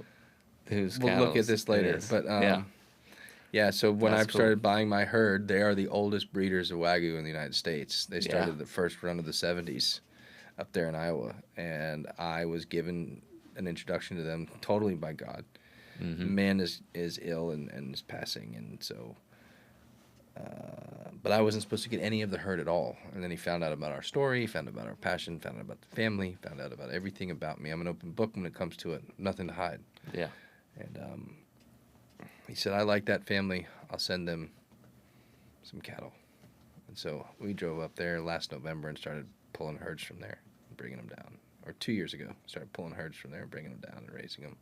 whose We'll look at this later. But yeah, so when I started buying my herd, they are the oldest breeders of Wagyu in the United States. They started the first run of the 70s up there in Iowa, and I was given an introduction to them totally by God. Man is ill and is passing, and so but I wasn't supposed to get any of the herd at all. And then he found out about our story, found out about our passion, found out about the family, found out about everything about me. I'm an open book when it comes to it, nothing to hide. Yeah. And he said, "I like that family. I'll send them some cattle." And so we drove up there last November and started pulling herds from there and bringing them down. Or 2 years ago, started pulling herds from there and bringing them down and raising them.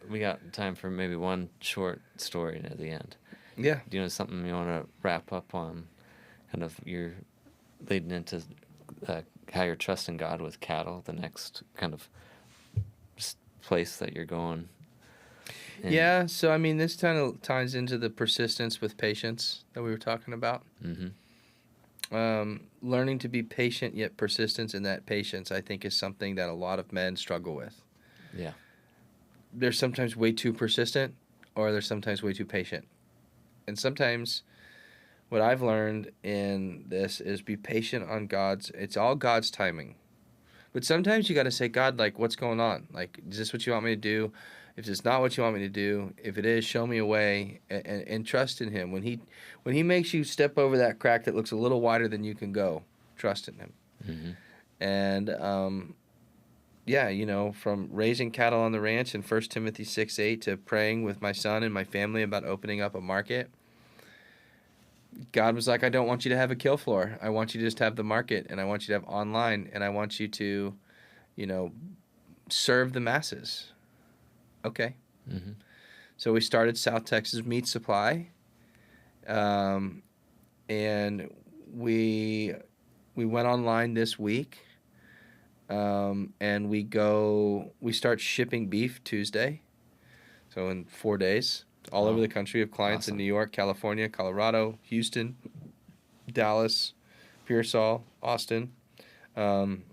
We got time for maybe one short story at the end. Yeah. Do you know something you want to wrap up on? Kind of you're leading into how you're trusting God with cattle, the next kind of place that you're going And, Yeah, so I mean, this kind of ties into the persistence with patience that we were talking about. Mm-hmm. Learning to be patient yet persistence in that patience, I think, is something that a lot of men struggle with. Yeah. They're sometimes way too persistent, or they're sometimes way too patient. And sometimes what I've learned in this is be patient on it's all God's timing. But sometimes you got to say, God, like, what's going on? Like, is this what you want me to do? If it's not what you want me to do, if it is, show me a way, and trust in Him. When He makes you step over that crack that looks a little wider than you can go, trust in Him. Mm-hmm. And yeah, from raising cattle on the ranch in 1 Timothy 6:8 to praying with my son and my family about opening up a market, God was like, I don't want you to have a kill floor. I want you to just have the market, and I want you to have online, and I want you to, serve the masses. Okay. Mm-hmm. So we started South Texas Meat Supply, and we went online this week, and we start shipping beef Tuesday. So in 4 days, all over the country. We have clients in New York, California, Colorado, Houston, Dallas, Pearsall, Austin. And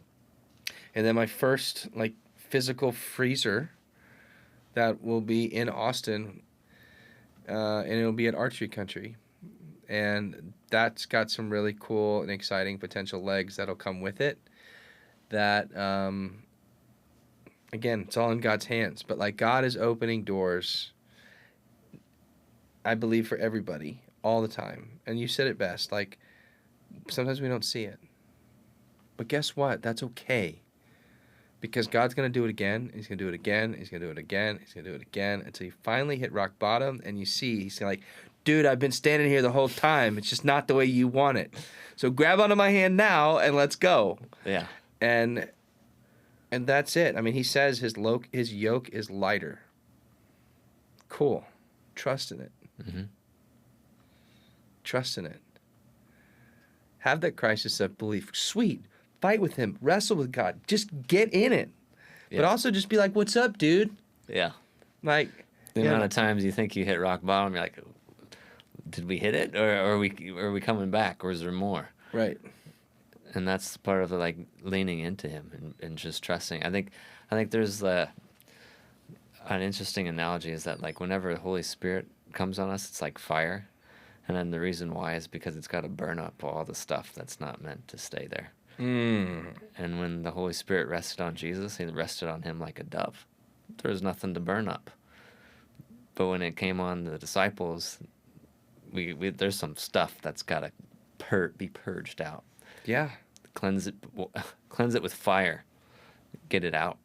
then my first physical freezer that will be in Austin, and it'll be at Archery Country. And that's got some really cool and exciting potential legs that'll come with it. That, again, it's all in God's hands. But God is opening doors, I believe, for everybody all the time. And you said it best. Sometimes we don't see it. But guess what? That's okay. Because God's going to do it again. He's going to do it again. He's going to do it again. He's going to do it again until you finally hit rock bottom and you see, he's like, dude, I've been standing here the whole time. It's just not the way you want it. So grab onto my hand now and let's go. Yeah. And that's it. I mean, he says his yoke is lighter. Cool. Trust in it. Mm-hmm. Trust in it. Have that crisis of belief. Sweet. Fight with him. Wrestle with God. Just get in it. Yeah. But also just be like, what's up, dude? Yeah. The amount of times you think you hit rock bottom, you're like, did we hit it? Or are we coming back? Or is there more? Right. And that's part of the leaning into him and just trusting. I think there's an interesting analogy is that whenever the Holy Spirit comes on us, it's like fire. And then the reason why is because it's got to burn up all the stuff that's not meant to stay there. Mm. And when the Holy Spirit rested on Jesus, he rested on him like a dove. There was nothing to burn up. But when it came on the disciples, we there's some stuff that's got to be purged out. Yeah. Cleanse it with fire. Get it out.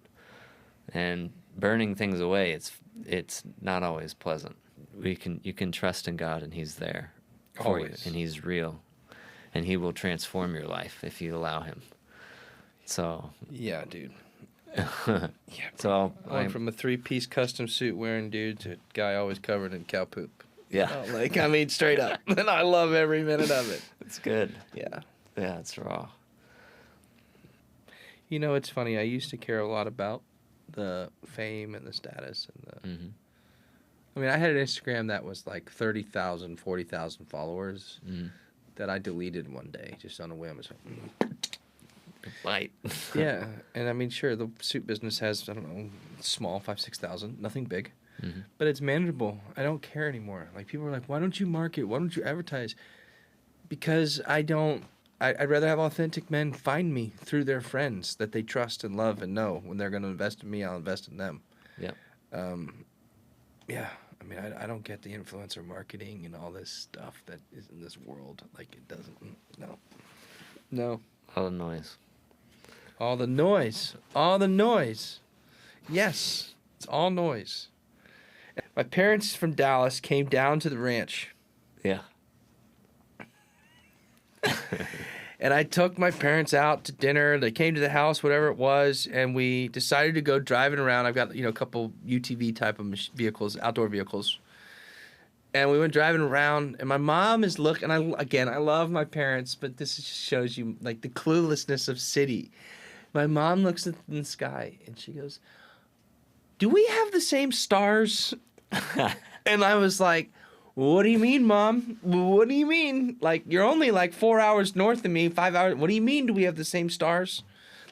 And burning things away, it's not always pleasant. You can trust in God, and He's there for you, and He's real, and He will transform your life if you allow Him. So yeah, dude. Yeah. So I went from a 3-piece custom suit wearing dude to a guy always covered in cow poop. Yeah. Straight up. And I love every minute of it. It's good. Yeah. Yeah, it's raw. It's funny. I used to care a lot about the fame and the status and the. Mm-hmm. I mean, I had an Instagram that was 30,000, 40,000 followers that I deleted one day just on a whim. Light. Yeah, and I mean, sure, the suit business has, I don't know, small 5,000, 6,000, nothing big, but it's manageable. I don't care anymore. People are like, why don't you market? Why don't you advertise? Because I'd rather have authentic men find me through their friends that they trust and love and know when they're going to invest in me, I'll invest in them. Yeah. Yeah. I mean, I don't get the influencer marketing and all this stuff that is in this world. It doesn't. No. All the noise. All the noise. All the noise. Yes. It's all noise. My parents from Dallas came down to the ranch. Yeah. And I took my parents out to dinner. They came to the house, whatever it was, and we decided to go driving around. I've got, a couple UTV type of vehicles, outdoor vehicles. And we went driving around, and my mom is looking. I love my parents, but this just shows you, the cluelessness of city. My mom looks at the sky, and she goes, do we have the same stars? And I was like, what do you mean, Mom? What do you mean? Like, you're only like 4 hours north of me, 5 hours. What do you mean? Do we have the same stars?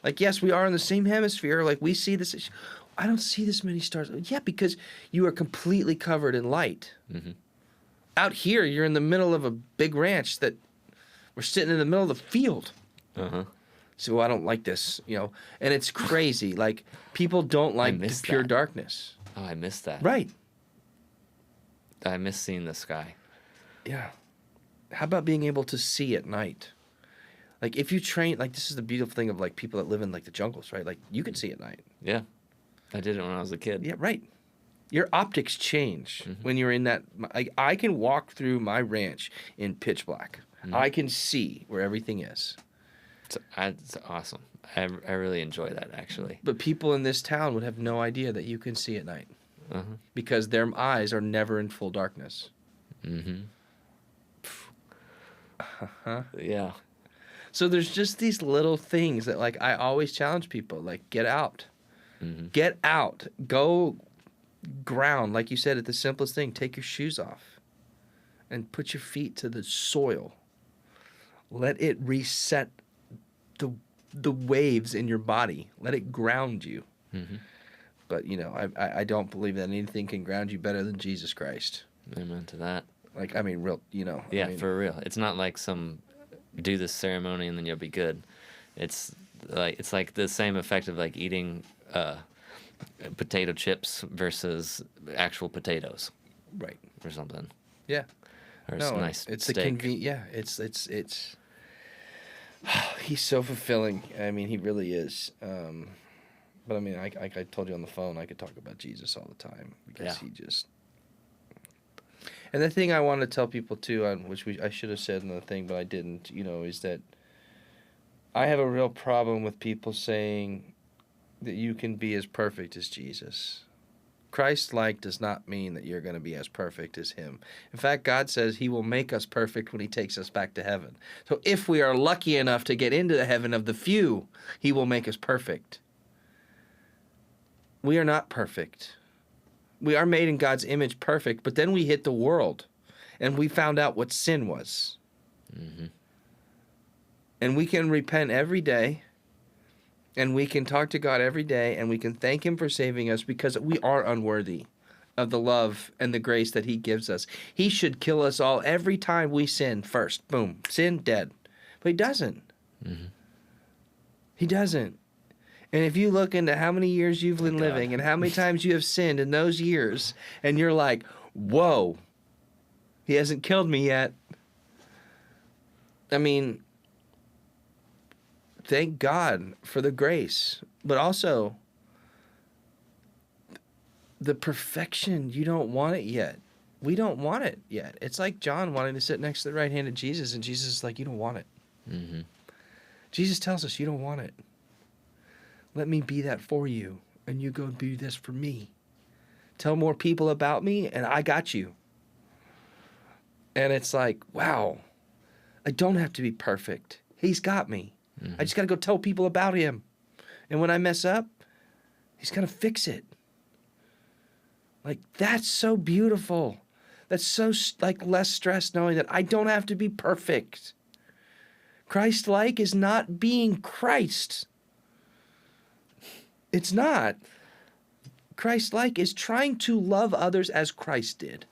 Like, yes, we are in the same hemisphere. Like, we see this. I don't see this many stars. Yeah, because you are completely covered in light. Mm-hmm. Out here, you're in the middle of a big ranch that we're sitting in the middle of the field. Uh-huh. So I don't like this, and it's crazy. Like, people don't like the pure that. darkness. Oh, I missed that. Right. I miss seeing the sky. Yeah. How about being able to see at night? Like, if you train, like, this is the beautiful thing of, like, people that live in, like, the jungles, right? Like, you can see at night. Yeah. I did it when I was a kid. Yeah, right. Your optics change when you're in that. Like, I can walk through my ranch in pitch black. I can see where everything is. It's awesome. I really enjoy that, actually. But people in this town would have no idea that you can see at night. Because their eyes are never in full darkness. Mm-hmm. Yeah. So there's just these little things that, like, I always challenge people, like, get out. Mm-hmm. Get out. Go ground. Like you said, it's the simplest thing. Take your shoes off and put your feet to the soil. Let it reset the waves in your body. Let it ground you. Mm-hmm. But, I don't believe that anything can ground you better than Jesus Christ. Amen to that. Like, I mean, real, Yeah, for real. It's not like do this ceremony and then you'll be good. It's like the same effect of, like, eating potato chips versus actual potatoes. Right. Or something. Yeah. Or No, a nice it's steak. It's he's so fulfilling. I mean, he really is. But I mean, I told you on the phone, I could talk about Jesus all the time because he just. And the thing I want to tell people too, which I should have said in the thing, but I didn't, is that I have a real problem with people saying that you can be as perfect as Jesus. Christ-like does not mean that you're going to be as perfect as him. In fact, God says he will make us perfect when he takes us back to heaven. So if we are lucky enough to get into the heaven of the few, he will make us perfect. We are not perfect. We are made in God's image perfect, but then we hit the world and we found out what sin was. Mm-hmm. And we can repent every day. And we can talk to God every day, and we can thank him for saving us because we are unworthy of the love and the grace that he gives us. He should kill us all every time we sin first. Boom. Sin, dead. But he doesn't. Mm-hmm. He doesn't. And if you look into how many years you've been living and how many times you have sinned in those years, and you're like, whoa, he hasn't killed me yet. I mean, thank God for the grace, but also the perfection. You don't want it yet. We don't want it yet. It's like John wanting to sit next to the right hand of Jesus, and Jesus is like, you don't want it. Mm-hmm. Jesus tells us, you don't want it. Let me be that for you, and you go do this for me. Tell more people about me, and I got you. And it's like, wow, I don't have to be perfect. He's got me. I just got to go tell people about him. And when I mess up, he's going to fix it. Like, that's so beautiful. That's so, like, less stress knowing that I don't have to be perfect. Christ-like is not being Christ. It's not. Christ-like is trying to love others as Christ did.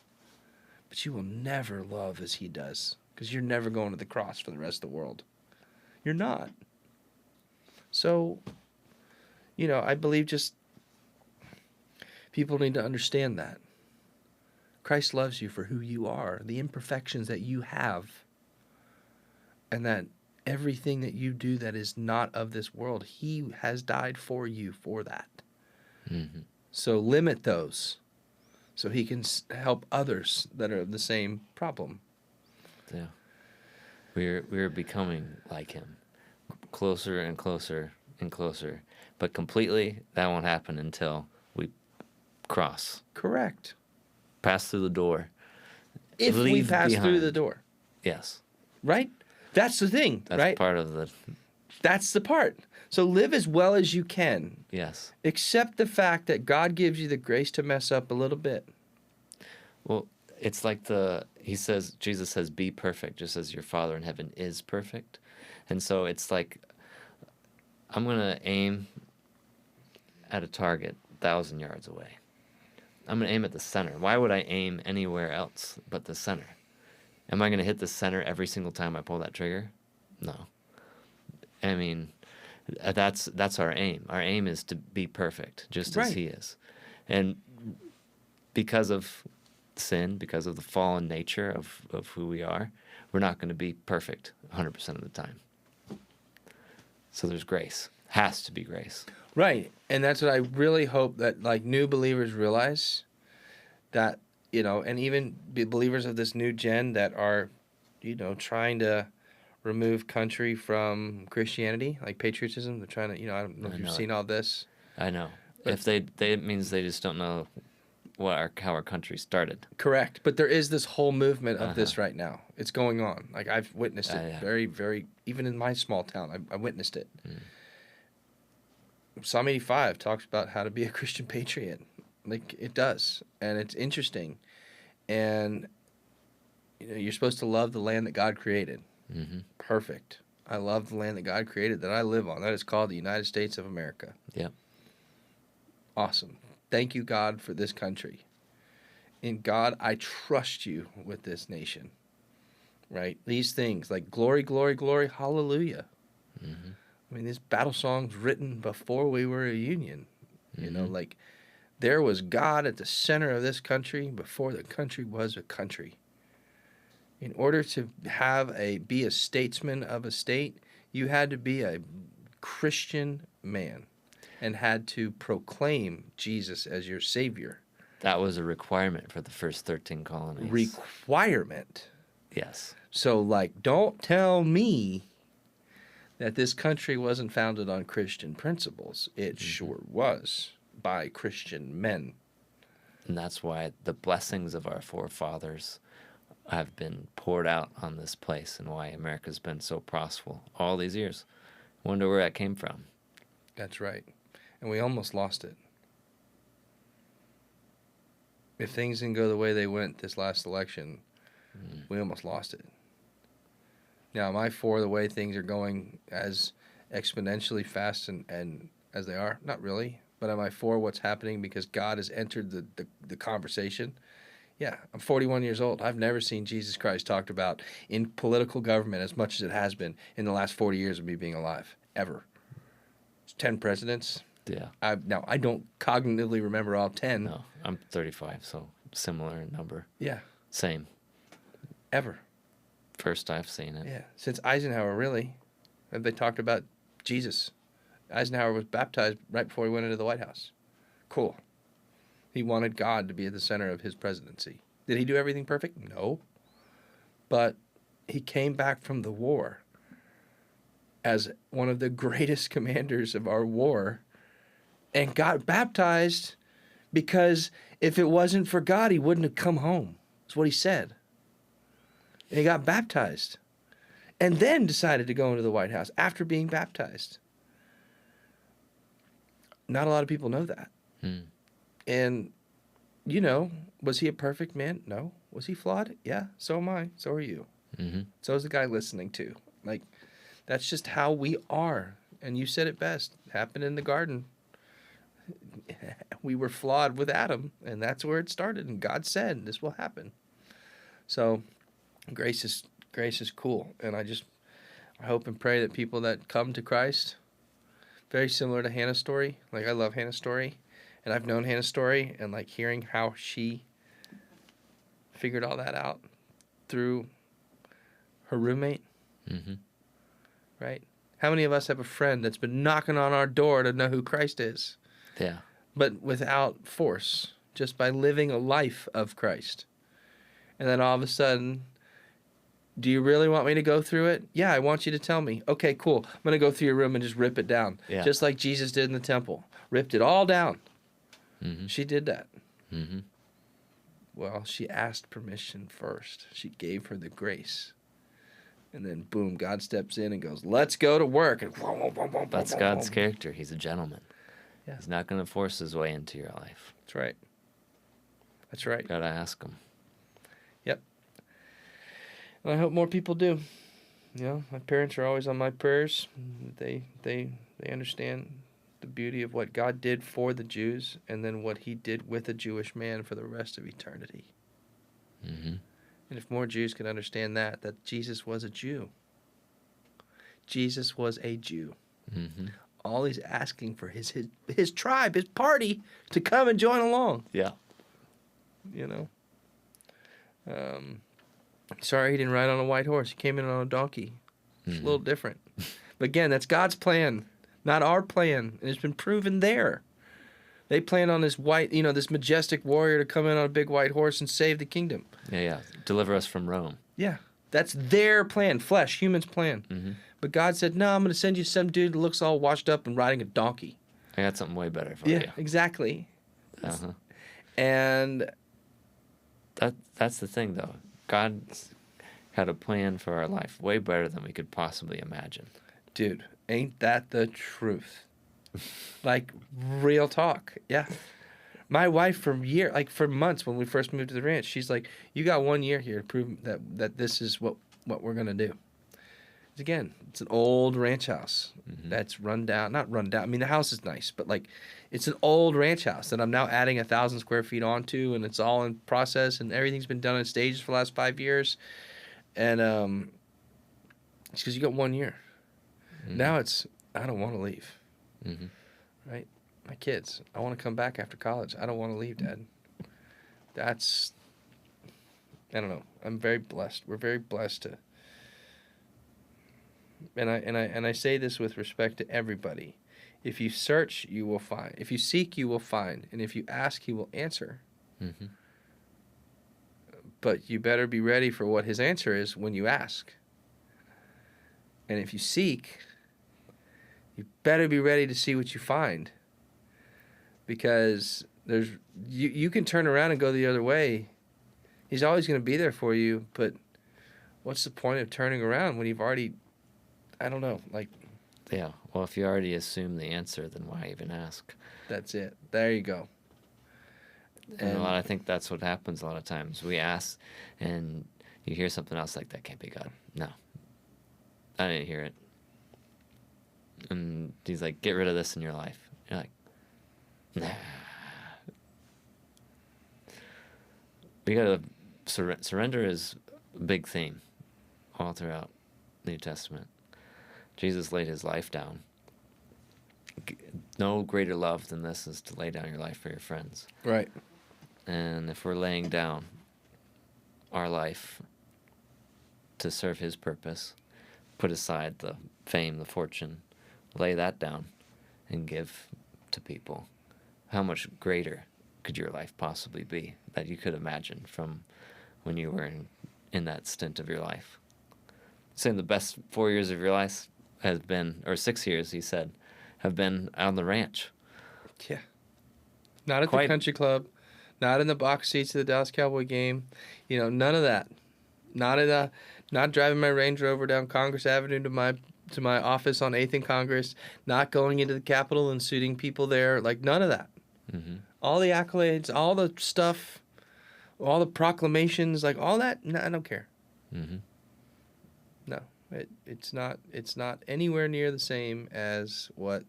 But you will never love as he does, because you're never going to the cross for the rest of the world. You're not. So, I believe just people need to understand that. Christ loves you for who you are, the imperfections that you have, and that everything that you do that is not of this world, he has died for you for that. Mm-hmm. So limit those so he can help others that are of the same problem. Yeah. We're becoming like him, closer and closer and closer. But completely, that won't happen until we cross. Correct. Pass through the door. If we pass through the door. Yes. Right? That's the thing, That's right? part of the... That's the part. So live as well as you can. Yes. Accept the fact that God gives you the grace to mess up a little bit. Well, it's like Jesus says, be perfect, just as your Father in heaven is perfect. And so it's like, I'm going to aim at a target 1,000 yards away. I'm going to aim at the center. Why would I aim anywhere else but the center? Am I going to hit the center every single time I pull that trigger? No. I mean, that's our aim. Our aim is to be perfect, just as Right. he is. And because of sin, because of the fallen nature of who we are, we're not going to be perfect 100% of the time. So there's grace. Has to be grace. Right. And that's what I really hope that like new believers realize, that, and even believers of this new gen that are, trying to remove country from Christianity, like patriotism. They're trying to, I don't know if you've seen all this. I know. But If it means they just don't know how our country started. Correct. But there is this whole movement of this right now. It's going on. Like I've witnessed it very, very, even in my small town, I witnessed it. Psalm 85 talks about how to be a Christian patriot. Like it does. And it's interesting. And, you're supposed to love the land that God created. Mm-hmm. Perfect. I love the land that God created that I live on. That is called the United States of America. Yep. Awesome. Thank you, God, for this country. In God, I trust you with this nation. Right? These things like glory, glory, glory, hallelujah. Mm-hmm. I mean, this battle song's written before we were a union. Like there was God at the center of this country before the country was a country. In order to be a statesman of a state, you had to be a Christian man and had to proclaim Jesus as your savior. That was a requirement for the first 13 colonies. Requirement. Yes. So, like, don't tell me that this country wasn't founded on Christian principles. It sure was, by Christian men. And that's why the blessings of our forefathers have been poured out on this place, and why America's been so prosperous all these years. Wonder where that came from. That's right. And we almost lost it. If things didn't go the way they went this last election, we almost lost it. Now, am I for the way things are going as exponentially fast and as they are? Not really. But am I for what's happening because God has entered the conversation? Yeah, I'm 41 years old. I've never seen Jesus Christ talked about in political government as much as it has been in the last 40 years of me being alive, ever. It's 10 presidents. Yeah. Now, I don't cognitively remember all 10. No, I'm 35, so similar in number. Yeah. Same. Ever. First I've seen it. Yeah. Since Eisenhower, really. They talked about Jesus. Eisenhower was baptized right before he went into the White House. Cool. He wanted God to be at the center of his presidency. Did he do everything perfect? No. But he came back from the war as one of the greatest commanders of our war and got baptized because if it wasn't for God, he wouldn't have come home. That's what he said. And he got baptized and then decided to go into the White House after being baptized. Not a lot of people know that. And, was he a perfect man? No. Was he flawed? Yeah, so am I. So are you. Mm-hmm. So is the guy listening too. Like, that's just how we are. And you said it best. It happened in the garden. We were flawed with Adam, and that's where it started. And God said, this will happen. So grace is cool. And I hope and pray that people that come to Christ, very similar to Hannah's story. Like, I love Hannah's story. And I've known Hannah's story, and like hearing how she figured all that out through her roommate. Mm-hmm. Right? How many of us have a friend that's been knocking on our door to know who Christ is? Yeah. But without force, just by living a life of Christ. And then all of a sudden, do you really want me to go through it? Yeah, I want you to tell me. Okay, cool. I'm going to go through your room and just rip it down. Yeah. Just like Jesus did in the temple. Ripped it all down. Mm-hmm. She did that. Mm-hmm. Well, she asked permission first. She gave her the grace. And then, boom, God steps in and goes, let's go to work. And That's God's character. He's a gentleman. Yeah. He's not going to force his way into your life. That's right. That's right. Got to ask him. And I hope more people do. My parents are always on my prayers. They understand the beauty of what God did for the Jews and then what he did with a Jewish man for the rest of eternity. Mm-hmm. And if more Jews could understand that Jesus was a Jew. Jesus was a Jew. Mm-hmm. All he's asking for his tribe, his party, to come and join along. Yeah. Sorry he didn't ride on a white horse. He came in on a donkey. It's Mm-hmm. a little different. But again, that's God's plan, not our plan. And it's been proven there. They planned on this this majestic warrior to come in on a big white horse and save the kingdom. Yeah. Deliver us from Rome. Yeah. That's their plan, flesh, humans' plan. Mm-hmm. But God said, no, I'm going to send you some dude that looks all washed up and riding a donkey. I got something way better for Yeah, you. exactly. Uh-huh. And that's the thing, though. God's had a plan for our life way better than we could possibly imagine. dude, ain't that the truth? Like, real talk. Yeah. My wife for months when we first moved to the ranch, she's like, you got 1 year here to prove that this is what we're going to do. Again, it's an old ranch house that's run down. Not run down. I mean, the house is nice, but like, it's an old ranch house that I'm now adding 1,000 square feet onto, and it's all in process, and everything's been done in stages for the last 5 years. And it's because you got 1 year. Now it's, I don't want to leave. Right? My kids, I want to come back after college. I don't want to leave, Dad. That's, I don't know. I'm very blessed. We're very blessed to. And I say this with respect to everybody. If you search, you will find. If you seek, you will find. And if you ask, he will answer. But you better be ready for what his answer is when you ask. And if you seek, you better be ready to see what you find. Because you can turn around and go the other way. He's always going to be there for you, but what's the point of turning around when you've already, I don't know, like. Yeah, well, if you already assume the answer, then why even ask? That's it. There you go. And I think that's what happens a lot of times. We ask, and you hear something else like, that can't be God. No, I didn't hear it. And he's like, get rid of this in your life. You're like, nah. We gotta surrender is a big theme all throughout the New Testament. Jesus laid his life down. No greater love than this is to lay down your life for your friends. Right. And if we're laying down our life to serve his purpose, put aside the fame, the fortune, lay that down and give to people, how much greater could your life possibly be that you could imagine from when you were in that stint of your life? Saying the best 4 years of your life has been, or 6 years, he said, have been out on the ranch. Yeah. Not at the country club, not in the box seats of the Dallas Cowboy game. None of that. Not driving my Range Rover down Congress Avenue to my office on 8th and Congress, not going into the Capitol and suiting people there, like none of that. All the accolades, all the stuff, all the proclamations, like all that, no, I don't care. No, it's not anywhere near the same as what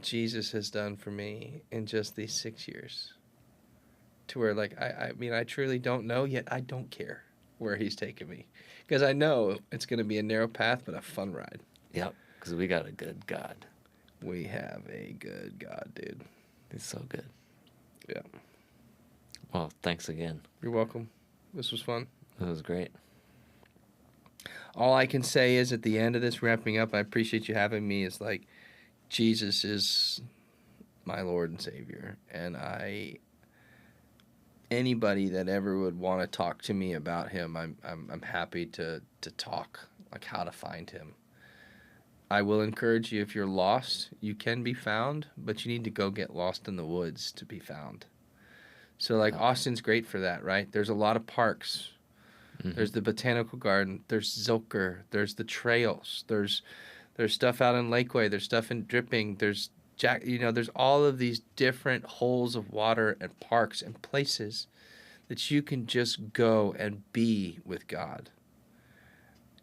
Jesus has done for me in just these 6 years. To where, like, I mean, I truly don't know, yet I don't care where he's taking me. Because I know it's going to be a narrow path, but a fun ride. Yep, because we got a good God. We have a good God, dude. He's so good. Yeah. Well, thanks again. You're welcome. This was fun. It was great. All I can say is at the end of this, wrapping up, I appreciate you having me, is like, Jesus is my Lord and Savior. And anybody that ever would want to talk to me about him, I'm happy to talk, like how to find him. I will encourage you, if you're lost, you can be found, but you need to go get lost in the woods to be found. So, like, Austin's great for that, right? There's a lot of parks. There's the Botanical Garden. There's Zilker. There's the trails. There's stuff out in Lakeway. There's stuff in Dripping. There's there's all of these different holes of water and parks and places that you can just go and be with God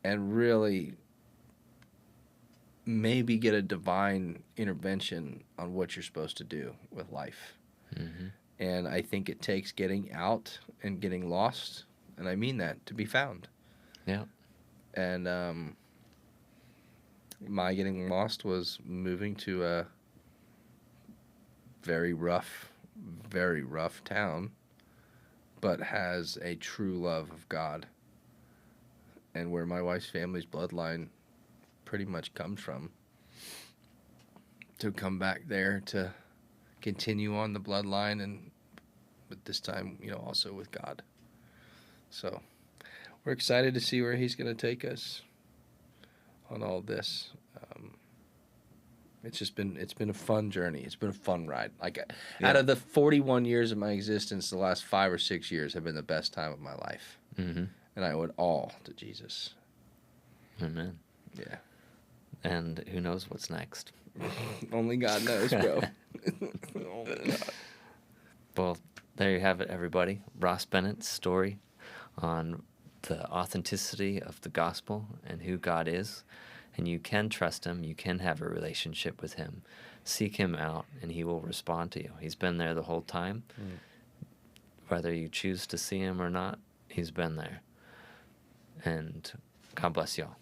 and really maybe get a divine intervention on what you're supposed to do with life. Mm-hmm. And I think it takes getting out and getting lost, and I mean that, to be found. Yeah. And my getting lost was moving to a very rough town, but has a true love of God, and where my wife's family's bloodline pretty much comes from. To come back there to continue on the bloodline, and but this time, also with God. So we're excited to see where he's going to take us on all this. It's been a fun journey. It's been a fun ride. Out of the 41 years of my existence, the last 5 or 6 years have been the best time of my life. Mm-hmm. And I owe it all to Jesus. Amen. Yeah. And who knows what's next? Only God knows, bro. Only God. Well, there you have it, everybody. Ross Bennett's story on the authenticity of the gospel and who God is. And you can trust him. You can have a relationship with him. Seek him out, and he will respond to you. He's been there the whole time. Mm. Whether you choose to see him or not, he's been there. And God bless y'all.